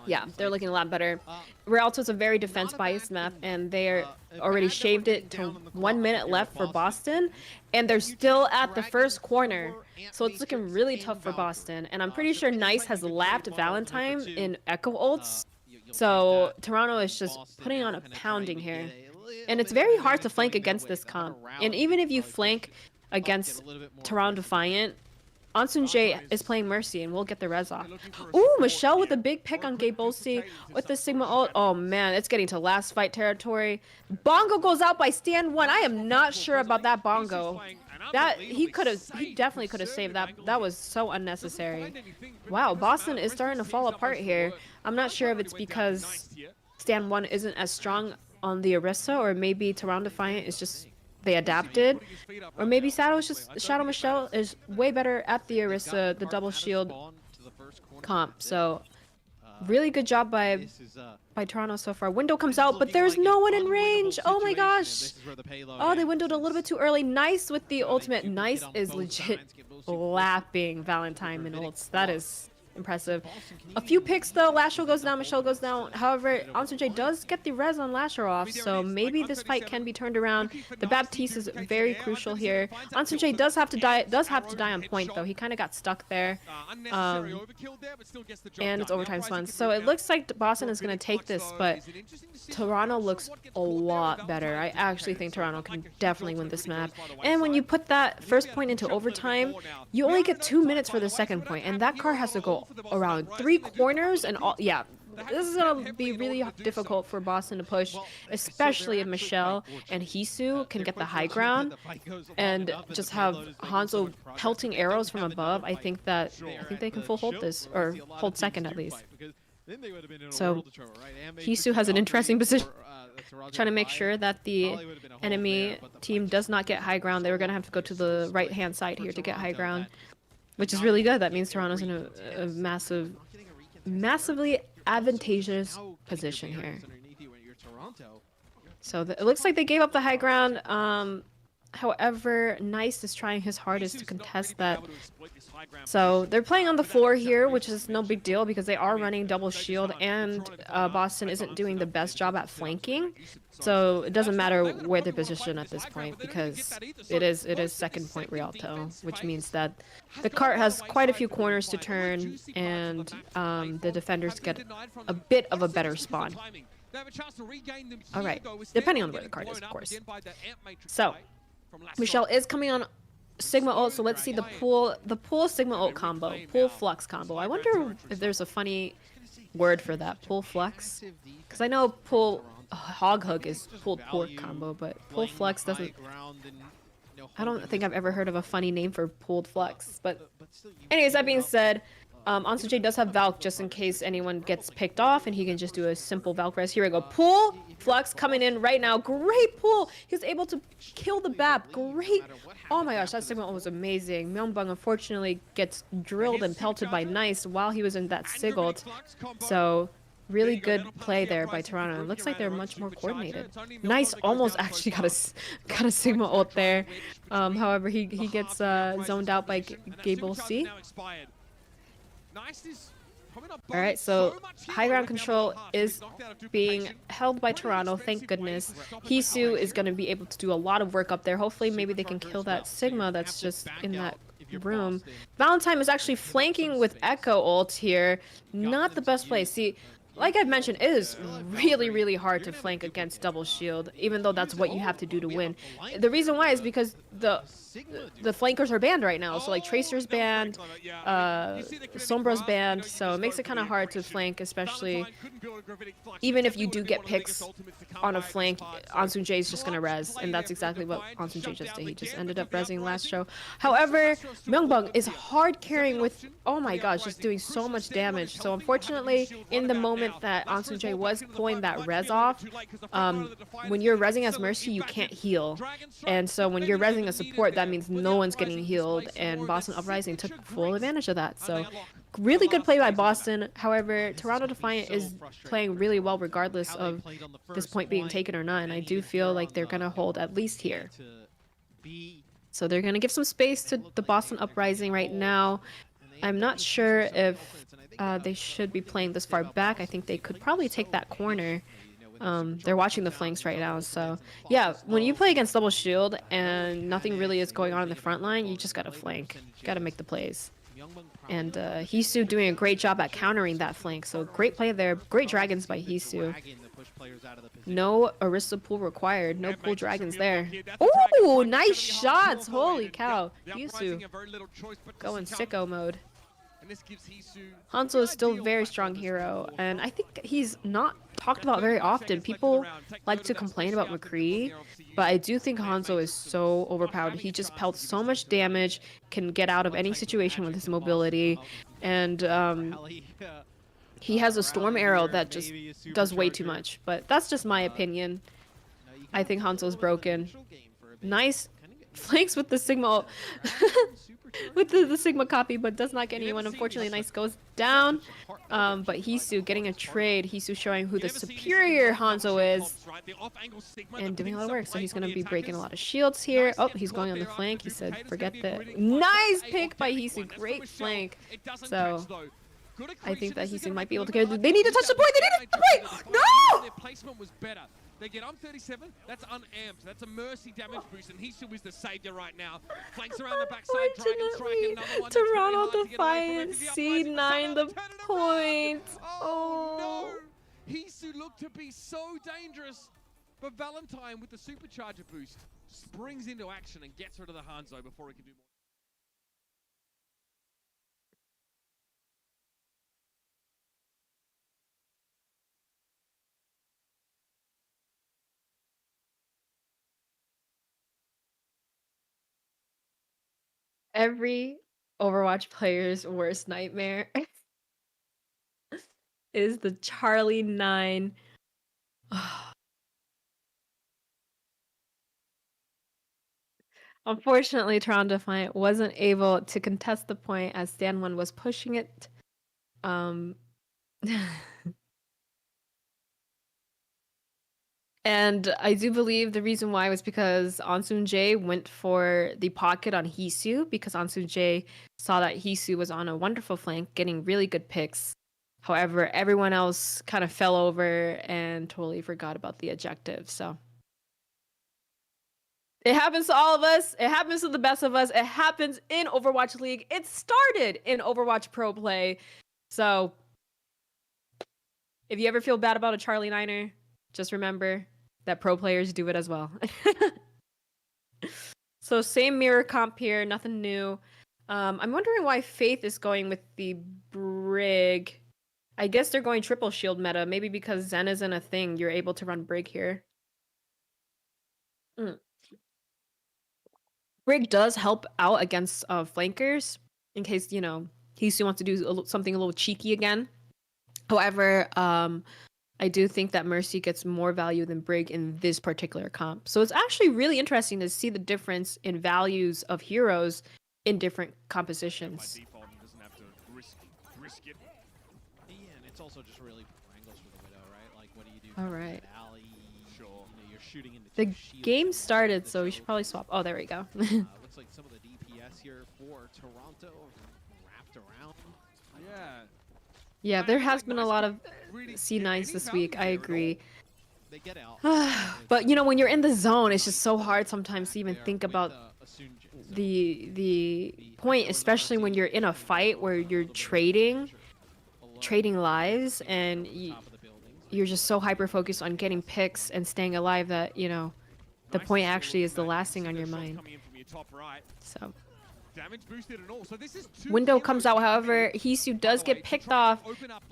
Yeah, they're looking a lot better. Rialto's a very defense-biased map, and they're already shaved it to 1 minute left for Boston, and they're still at the first corner. So it's looking really tough for Boston, and I'm pretty sure Nice has lapped Valentine in Echo ults. So Toronto is just putting on a pounding here. And it's very hard to flank against this comp. And even if you flank against Toronto Defiant, Ansunjae is playing Mercy, and we'll get the res off. Ooh, Michelle with a big pick on Gabolsi with the Sigma ult. Oh man, it's getting to last fight territory. Bongo goes out by stand 1. I am not sure about that Bongo. He definitely could have saved that. That was so unnecessary. Wow, Boston is starting to fall apart here. I'm not sure if it's because stand 1 isn't as strong on the Orisa, or maybe Toronto Defiant is just they adapted, or maybe Shadow Michelle is way better at the Orisa, the double shield comp. So really good job by Toronto so far. Window comes out, but there's no one in range. Oh my gosh. Oh, they windowed a little bit too early. Nice with the ultimate. Nice is legit lapping Valentine in ults. That is impressive. A few picks though. Lashro goes down, Michelle goes down. However, Ansunjae does get the res on Lashro off, so maybe this fight can be turned around. The Baptiste is very crucial here. Ansunjae does have to die on point though. He kind of got stuck there. And it's overtime spawns. So it looks like Boston is going to take this, but Toronto looks a lot better. I actually think Toronto can definitely win this map. And when you put that first point into overtime, you only get 2 minutes for the second point, and that car has to go around 3 corners and all. Yeah, this is gonna be really difficult for Boston to push, especially if Michelle and Hisu can get the high ground and just have Hanzo pelting arrows from above. I think they can full hold this, or hold second at least. So Hisu has an interesting position, trying to make sure that the enemy team does not get high ground. They were gonna have to go to the right hand side here to get high ground, which is really good. That means Toronto's in a massive massively advantageous position here. So it looks like they gave up the high ground. However, Nice is trying his hardest to contest that. So they're playing on the floor here, which is no big deal because they are running double shield, and Boston isn't doing the best job at flanking. So it doesn't matter where they're positioned at this point because it is second point Rialto, which means that the cart has quite a few corners to turn, and the defenders get a bit of a better spawn. Alright, depending on where the card is, of course. So, Michelle is coming on Sigma ult, so let's see the pool Sigma ult combo, pool flux combo. I wonder if there's a funny word for that, pool flux? Because I know pool hog hook is pulled pork combo, but pool flux doesn't... I don't think I've ever heard of a funny name for pooled flux, but anyways, that being said, Ansu does have Valk just in case anyone gets picked off, and he can just do a simple Valk res. Here we go. Pool Flux coming in right now. Great pull. He was able to kill the Bap. Great. Oh my gosh, that segment was amazing. Myeongbung unfortunately gets drilled and pelted by Nice while he was in that Sigurd. So really good play there by Toronto. It looks like they're much more coordinated. Nice almost actually got a Sigma ult there. However, he gets zoned out by Gable C. Alright, so high ground control is being held by Toronto, thank goodness. Hisu is going to be able to do a lot of work up there. Hopefully maybe they can kill that Sigma that's just in that room. Valentine is actually flanking with Echo ult here. Not the best play. See, like I've mentioned, it is really, really hard to flank against double shield, even though that's what you have to do to win. The reason why is because the flankers are banned right now. So like Tracer's banned, Sombra's banned, so it makes it kind of hard to flank, especially even if you do get picks on a flank. Ansun J is just gonna res, and that's exactly what Ansun J just did. He just ended up resing last show. However, Myeongbung is hard carrying with, oh my gosh, just doing so much damage. So unfortunately, in the moment that Ansun J was pulling that res off, when you're resing as Mercy, you can't heal. And so when you're resing a support, that means no one's getting healed, and Boston Uprising took full advantage of that. So really good play by Boston. However, Toronto Defiant is playing really well regardless of this point being taken or not, and I do feel like they're going to hold at least here. So they're going to give some space to the Boston Uprising right now. I'm not sure if they should be playing this far back. I think they could probably take that corner. They're watching the flanks right now, so yeah, when you play against double shield and nothing really is going on in the front line, you just gotta flank. You gotta make the plays. And Hisu doing a great job at countering that flank, so great play there. Great dragons by Hisu. No Arista pool required. No pool dragons there. Ooh, nice shots! Holy cow. Hisu going sicko mode. Hanzo is still a very strong hero, and I think he's not talked about very often. People like to complain about McCree, but I do think Hanzo is so overpowered. He just pelts so much damage, can get out of any situation with his mobility, and he has a storm arrow that just does way too much. But that's just my opinion. I think Hanzo's broken. Nice flanks with the Sigma with the Sigma copy, but does not get anyone. Unfortunately, Nice goes down. But Hisu getting a trade. Hisu showing who the superior Hanzo is and doing a lot of work. So he's going to be breaking a lot of shields here. Oh, he's going on the flank. He said, forget that. Nice pick by Hisu. Great flank. So I think that Hisu might be able to get it. They need to touch the point. They need to touch the point. No! Their placement was better. They get on 37. That's unamped. That's a mercy damage boost, and Hisu is the savior right now. Flanks around the backside. Unfortunately, Toronto Defiant C9 the point. Oh no! Hisu looked to be so dangerous, but Valentine with the supercharger boost springs into action and gets rid of the Hanzo before he can do more. Every Overwatch player's worst nightmare is the Charlie 9. Unfortunately, Toronto Defiant wasn't able to contest the point as Stan1 was pushing it. And I do believe the reason why was because Ansun Jae went for the pocket on Hisu because Ansun Jae saw that Hisu was on a wonderful flank, getting really good picks. However, everyone else kind of fell over and totally forgot about the objective. So it happens to all of us. It happens to the best of us. It happens in Overwatch League. It started in Overwatch Pro Play. So if you ever feel bad about a Charlie Niner, just remember that pro players do it as well. So same mirror comp here, nothing new. I'm wondering why Faith is going with the Brig. I guess they're going triple shield meta, maybe because Zen isn't a thing. You're able to run Brig here. Brig does help out against flankers in case, you know, Hisu wants to do something a little cheeky again. However, I do think that Mercy gets more value than Brig in this particular comp. So it's actually really interesting to see the difference in values of heroes in different compositions. Yeah, and it's also just really angles for the Widow, right? Like, what do you do? All right. Alley, sure. You know, you're shooting into The game started, so we should probably swap. Oh, there we go. Looks like some of the DPS here for Toronto wrapped around. Yeah. Yeah, there has been a lot of C9s this week. I agree. They get out. But you know, when you're in the zone, it's just so hard sometimes to even think about the point, especially when you're in a fight where you're trading lives, and you're just so hyper focused on getting picks and staying alive that, you know, the point actually is the last thing on your mind. So Damage boosted and all. So this is window comes out, however, Hisu does get picked off.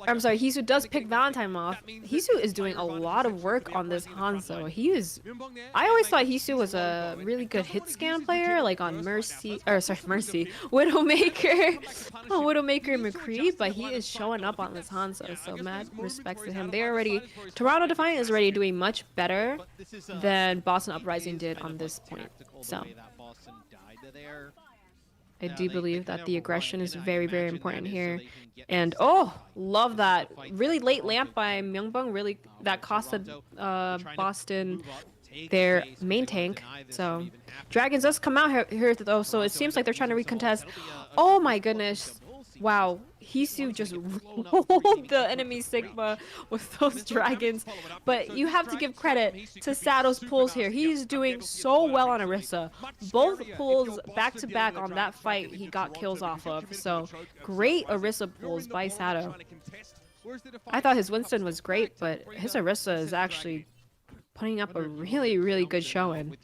I'm sorry, Hisu does pick Valentine off. Hisu is doing a lot of work on this Hanzo. I always thought Hisu was a really good hit scan player, like on Mercy, Widowmaker. Oh, Widowmaker and McCree, but he is showing up on this Hanzo, so mad respects to him. Toronto Defiant is already doing much better than Boston Uprising did on this point. So I do believe that the aggression is very, very important here. And oh, love that. Really late lamp by Myungbong. Really, that costed Boston their main tank. So Dragons does come out here though, so it seems like they're trying to recontest. Oh my goodness. Wow, Hisu just rolled the enemy Sigma with those dragons. But you have to give credit to Sato's pulls here. He's doing so well on Orisa. Both pulls back to back on that fight he got kills off of. So great Orisa pulls by Sato. I thought his Winston was great, but his Orisa is actually putting up a really, really good showing.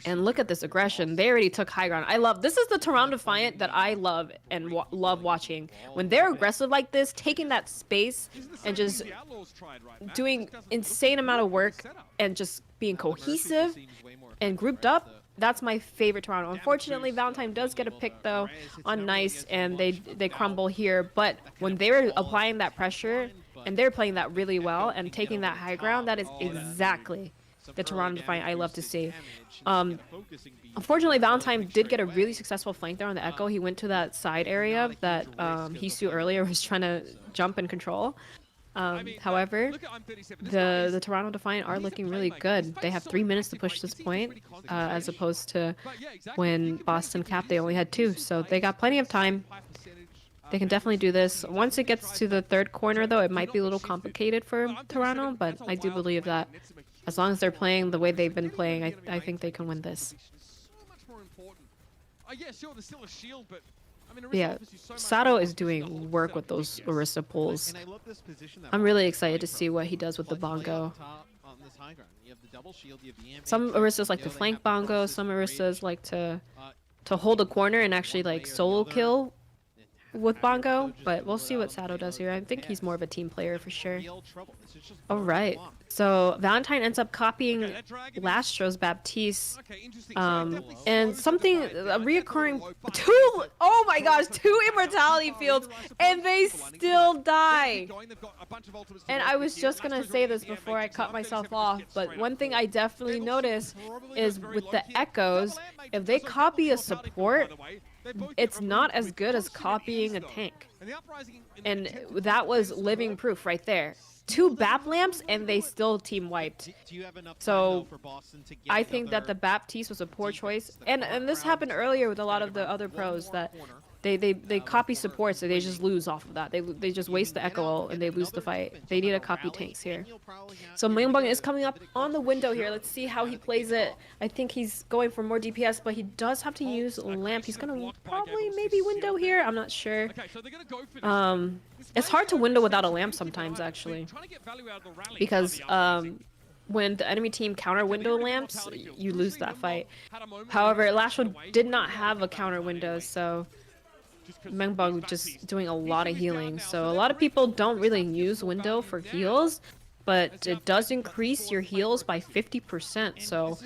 And look at this aggression. They already took high ground. This is the Toronto Defiant that I love and love watching. When they're aggressive like this, taking that space and just doing insane amount of work and just being cohesive and grouped up, that's my favorite Toronto. Unfortunately, Valentine does get a pick though on Nice, and they crumble here. But when they're applying that pressure and they're playing that really well and taking that high ground, that is exactly the Toronto Defiant I love to see. Unfortunately, Valentine did get a really successful flank there on the Echo. He went to that side area that Hisu earlier was trying to jump and control. However, the Toronto Defiant are looking really good. They have 3 minutes to push this point, as opposed to when Boston capped, they only had 2. So they got plenty of time. They can definitely do this. Once it gets to the third corner, though, it might be a little complicated for Toronto, but I do believe that as long as they're playing the way they've been playing, I think they can win this. Yeah, Sato is doing work with those Orisa pulls. I'm really excited to see what he does with the Bongo. Some Orisas like to flank Bongo, some Orisas like to hold a corner and actually like solo kill with Bongo, but we'll see what Sato does here. I think he's more of a team player for sure. All right, so Valentine ends up copying Lastro's Baptiste, and something, a reoccurring oh my gosh, 2 immortality fields, and they still die. And I was just gonna say this before I cut myself off, but one thing I definitely noticed is with the Echoes, if they copy a support, it's not as good as copying a tank. And that was living proof right there. 2 BAP lamps and they still team wiped. So I think that the Baptiste was a poor choice. And this happened earlier with a lot of the other pros that they copy support, so they just lose off of that. They just waste the echo ult and they lose the fight. They need to copy tanks here. So Myungbong is coming up on the window here. Let's see how he plays it. I think he's going for more DPS, but he does have to use lamp. He's gonna probably maybe window here. I'm not sure. It's hard to window without a lamp sometimes, actually, because when the enemy team counter window lamps, you lose that fight. However, Lashwood did not have a counter window, so Myungbong just doing a lot of healing. So a lot of people don't really use window for heals, but it does increase your heals by 50%. So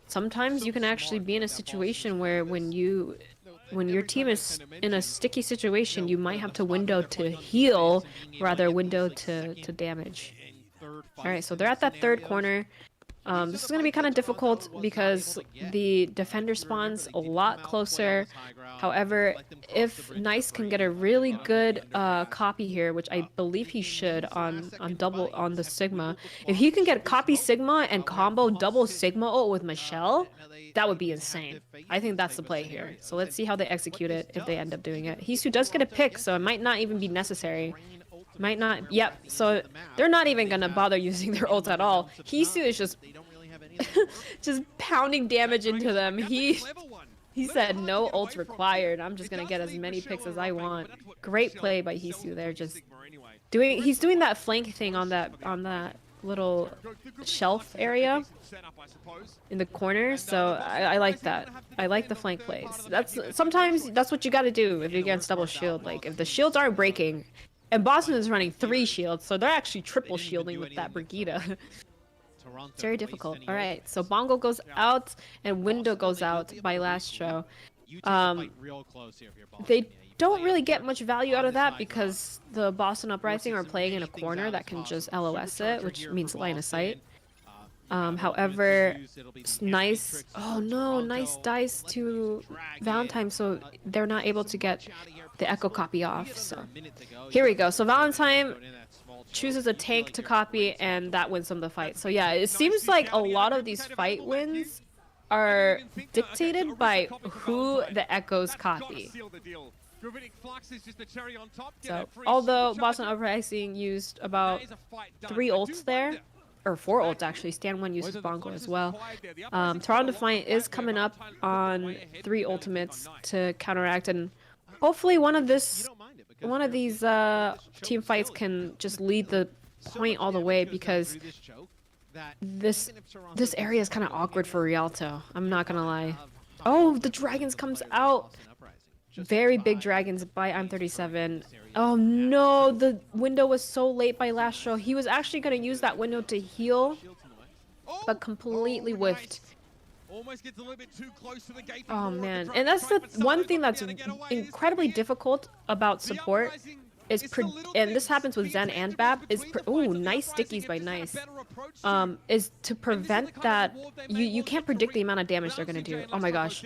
sometimes you can actually be in a situation where when your team is in a sticky situation, you might have to window to heal rather window to damage. Alright, so they're at that third corner. This is going to be kind of difficult because the defender spawns a lot closer. However, if Nice can get a really good copy here, which I believe he should on the Sigma, if he can get copy Sigma and combo double Sigma ult with Michelle, that would be insane. I think that's the play here. So let's see how they execute it if they end up doing it. Hisu does get a pick, so it might not even be necessary. Might not. Yep. So they're not even gonna bother using their ult at all. Hisu is just just pounding damage into them. He said no ult required. I'm just gonna get as many picks as I want. Great play by Hisu there. Just doing. He's doing that flank thing on that little shelf area in the corner. So I like that. I like the flank plays. Sometimes that's what you got to do if you're against double shield. Like if the shields aren't breaking. And Boston is running 3 shields, so they're actually triple shielding with that Brigitte. It's very difficult. Alright, so Bongo goes out and Window goes out by last show. They don't really get much value out of that because the Boston Uprising are playing in a corner that can just LOS it, which means line of sight. However, Nice... Oh no, Nice dies to Valentine, so they're not able to get the echo copy off. So here we go. So Valentine chooses a tank to copy, and that wins them the fight. So yeah, it seems like a lot of these fight wins are dictated by who the echoes copy. So although Boston Uprising used about 3 ults there, or 4 ults actually, Stan 1 uses Bongo as well. Toronto Defiant is coming up on 3 ultimates to counteract, and hopefully one of these team fights can just lead the point all the way, because this area is kind of awkward for Rialto. I'm not gonna lie. Oh, the dragons comes out. Very big dragons by I'm37. Oh no, the window was so late by last show. He was actually gonna use that window to heal, but completely whiffed. Oh man, and that's the one thing that's incredibly difficult about support is and this happens with Zen and Bab is ooh, nice stickies by Nice. Is to prevent that you can't predict the amount of damage they're gonna do. Oh my gosh.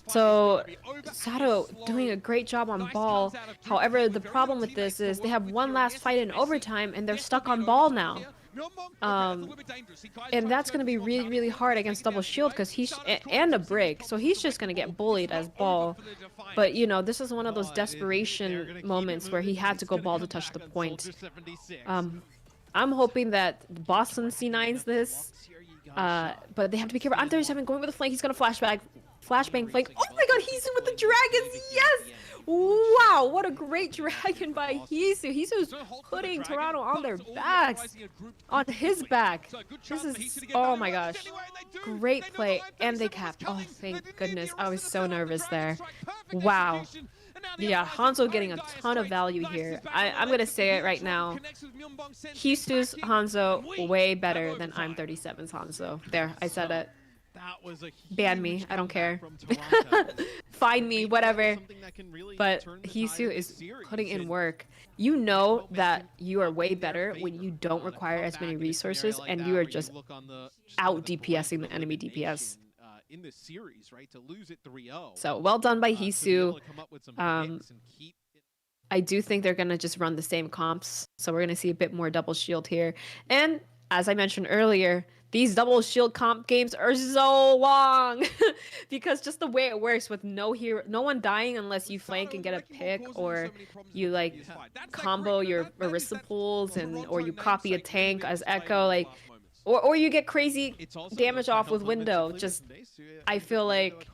So Sato doing a great job on ball. However, the problem with this is they have one last fight in overtime and they're stuck on ball now. And that's going to be really, really hard against double shield because and a break, so he's just going to get bullied as ball. But you know, this is one of those desperation moments where he had to go ball to touch the point. I'm hoping that Boston C9s this, but they have to be careful. I'm 37 going with the flank. He's going to flashbang flank. Oh my god, he's with the dragons. Yes. Wow, what a great dragon by Hisu. Hisu's putting Toronto on their backs. On his back. This is, oh my gosh. Great play. And they capped. Oh, thank goodness. I was so nervous there. Wow. Yeah, Hanzo getting a ton of value here. I'm going to say it right now. Hisu's Hanzo way better than I'm37's Hanzo. There, I said it. Ban me, I don't care. Fine me, whatever. But Hisu is putting in work. You know that you are way better when you don't require as many resources and you are just out DPSing the enemy DPS. in this series, right? To lose it 3-0. So well done by to be Hisu. able to come up with some picks and keep it. I do think they're going to just run the same comps. So we're going to see a bit more double shield here. And as I mentioned earlier, these double shield comp games are so long because just the way it works with no one dying unless you flank and get a pick, or you like combo your Orisa pulls or you copy a tank as Echo, like, or you get crazy damage off with window. Just I feel like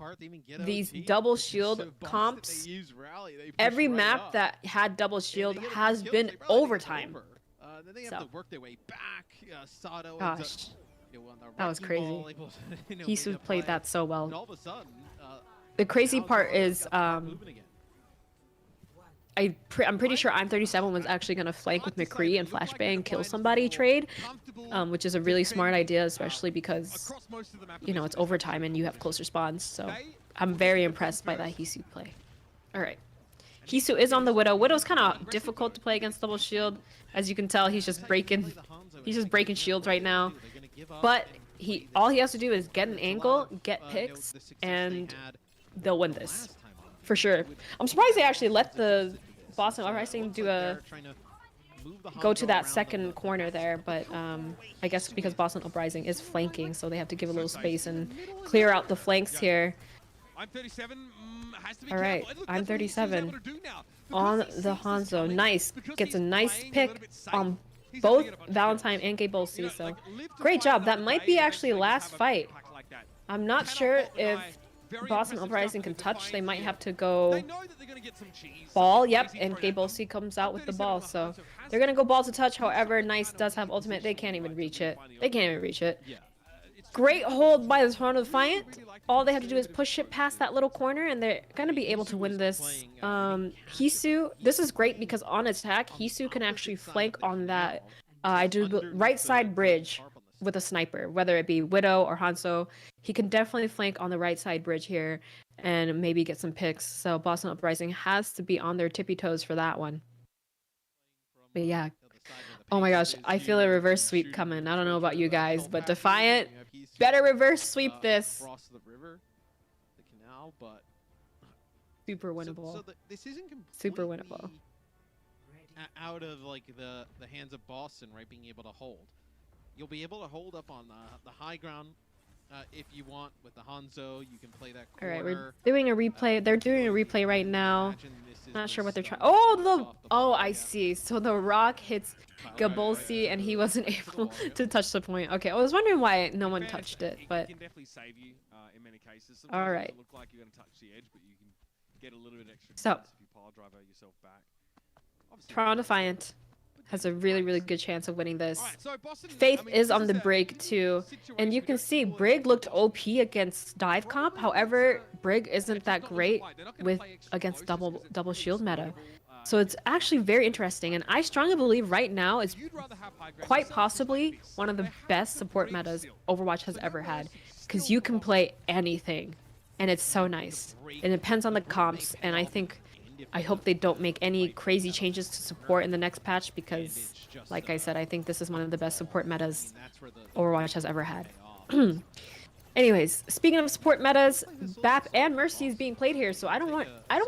these double shield comps, every map that had double shield has been overtime. Then they have to work their way back. Sato Gosh, that was crazy. Hisu played that so well. And all of a sudden, the crazy part is, I'm pretty sure I'm37 was actually going to flank with McCree and flashbang kill somebody trade, which is a really smart idea, especially because, you know, it's overtime and you have closer spawns. So I'm very impressed by that Hisu play. All right. Hisu is on the Widow. Widow's kind of difficult to play against double shield. As you can tell, he's just breaking shields right now. But all he has to do is get an angle, get picks, and they'll win this. For sure. I'm surprised they actually let the Boston Uprising go to that second corner there, but I guess because Boston Uprising is flanking, so they have to give a little space and clear out the flanks here. All right, I'm 37 on the Hanzo. Nice, gets a nice pick on both Valentine and Gabolsi, so great job. That might be actually last fight. I'm not sure if Boston Uprising can touch. They might have to go ball. Yep, and Gabolsi comes out with the ball, so they're gonna go ball to touch. However, Nice does have ultimate. They can't even reach it. Great hold by the Toronto Defiant. All they have to do is push it past that little corner, and they're gonna be able to win this. Hisu, this is great because on attack, Hisu can actually flank on that right side bridge with a sniper, whether it be Widow or Hanzo. He can definitely flank on the right side bridge here and maybe get some picks. So Boston Uprising has to be on their tippy toes for that one. But yeah. Oh my gosh, I feel a reverse sweep coming. I don't know about you guys, but Defiant better reverse sweep this. Super winnable. This isn't super winnable. Out of like the hands of Boston, right? Being able to hold. You'll be able to hold up on the high ground if you want with the Hanzo. You can play that corner. All right, we're doing a replay. They're doing a replay right now. Not sure what they're trying. Oh, I see. So the rock hits Gabolsi and he wasn't able to touch the point. Okay, I was wondering why no one touched it, but can definitely save you in many cases. Sometimes all right. It look like you're going to touch the edge, but you can get a little bit extra so if you pile driver yourself back. Toronto Defiant has a really good chance of winning this. Faith is on the Brig too, and you can see Brig looked OP against dive comp. However, Brig isn't that great against double shield meta. So it's actually very interesting, and I strongly believe right now it's quite possibly one of the best support metas Overwatch has ever had, because you can play anything, and it's so nice. It depends on the comps, and I hope they don't make any crazy changes to support in the next patch, because, like I said, I think this is one of the best support metas Overwatch has ever had. Anyways, speaking of support metas, BAP and Mercy is being played here, so I don't want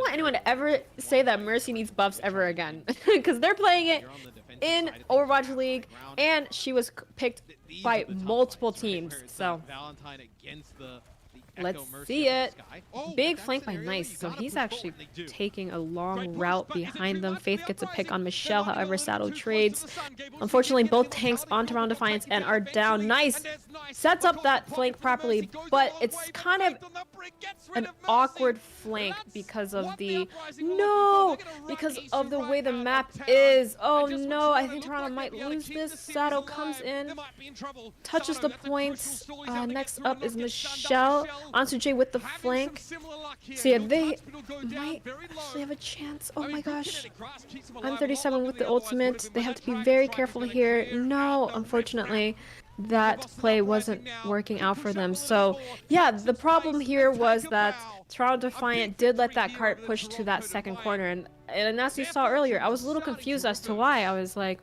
anyone to ever say that Mercy needs buffs ever again, because they're playing it in Overwatch League, and she was picked by multiple teams. So let's see it. Big flank by Nice, so he's actually taking a long route behind them. Faith gets a pick on Michelle, however, Saddle trades. Unfortunately, both tanks on Toronto Defiance and are down. Nice sets up that flank properly, but it's kind of an awkward flank because of the way the map is. Oh no, I think Toronto might lose this. Saddle comes in, touches the points. Next up is Michelle. Ansu-J with the flank. So yeah, they might actually have a chance. Oh my gosh. I'm 37 with the ultimate. They have to be very careful here. No, unfortunately, that play wasn't working out for them. So yeah, the problem here was that Toronto Defiant did let that cart push to that second corner, and and as you saw earlier, I was a little confused as to why. I was like,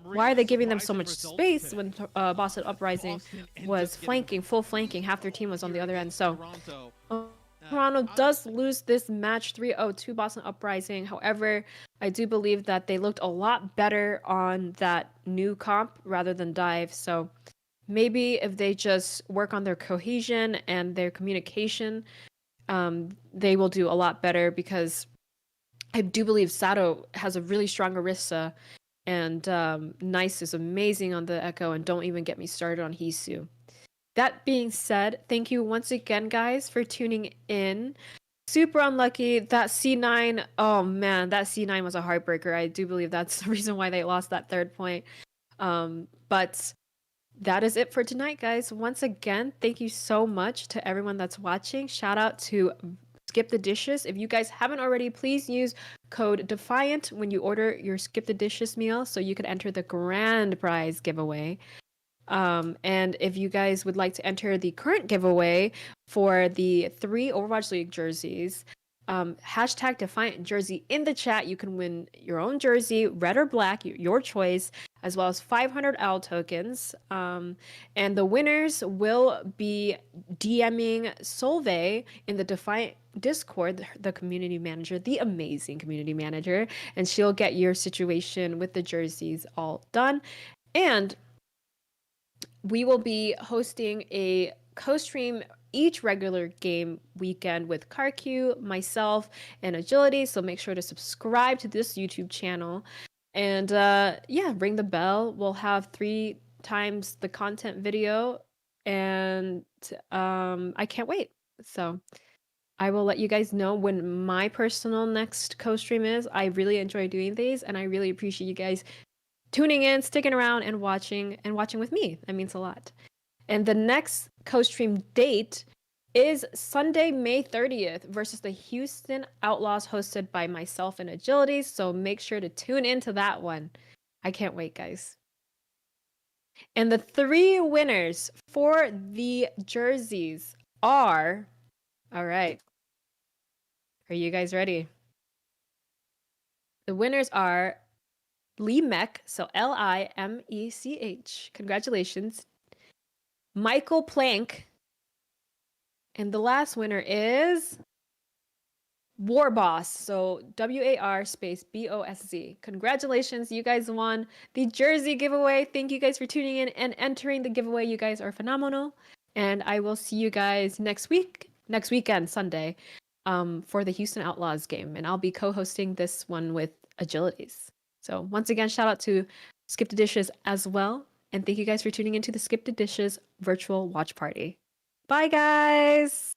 why are they giving them so much space when Boston Uprising was flanking, full flanking, half their team was on the other end. So Toronto does lose this match 3-0 to Boston Uprising. However, I do believe that they looked a lot better on that new comp rather than dive. So maybe if they just work on their cohesion and their communication, they will do a lot better, because I do believe Sato has a really strong Orisa, and Nice is amazing on the Echo, and don't even get me started on Hisu. That being said, thank you once again, guys, for tuning in. Super unlucky. That C9, oh man, that C9 was a heartbreaker. I do believe that's the reason why they lost that 3rd point. But that is it for tonight, guys. Once again, thank you so much to everyone that's watching. Shout out to SkipTheDishes. If you guys haven't already, please use code Defiant when you order your SkipTheDishes meal so you can enter the grand prize giveaway. And if you guys would like to enter the current giveaway for the 3 Overwatch League jerseys, hashtag Defiant jersey in the chat. You can win your own jersey, red or black, your choice, as well as 500 OWL tokens. And the winners will be DMing Solveig in the Defiant Discord, the community manager, the amazing community manager, and she'll get your situation with the jerseys all done. And we will be hosting a co-stream each regular game weekend with CarQ, myself, and Agility. So make sure to subscribe to this YouTube channel. And yeah, ring the bell. We'll have 3 times the content video. And I can't wait. So I will let you guys know when my personal next co-stream is. I really enjoy doing these, and I really appreciate you guys tuning in, sticking around, and watching with me. That means a lot. And the next co-stream date is Sunday, May 30th versus the Houston Outlaws, hosted by myself and Agility. So make sure to tune into that one. I can't wait, guys. And the 3 winners for the jerseys are... All right. Are you guys ready? The winners are Limech, so Limech. Congratulations. Michael Plank. And the last winner is Warboss, so WAR space BOSZ. Congratulations, you guys won the jersey giveaway. Thank you guys for tuning in and entering the giveaway. You guys are phenomenal. And I will see you guys next weekend, Sunday, for the Houston Outlaws game. And I'll be co-hosting this one with Agilities. So once again, shout out to SkipTheDishes as well. And thank you guys for tuning into the SkipTheDishes virtual watch party. Bye, guys!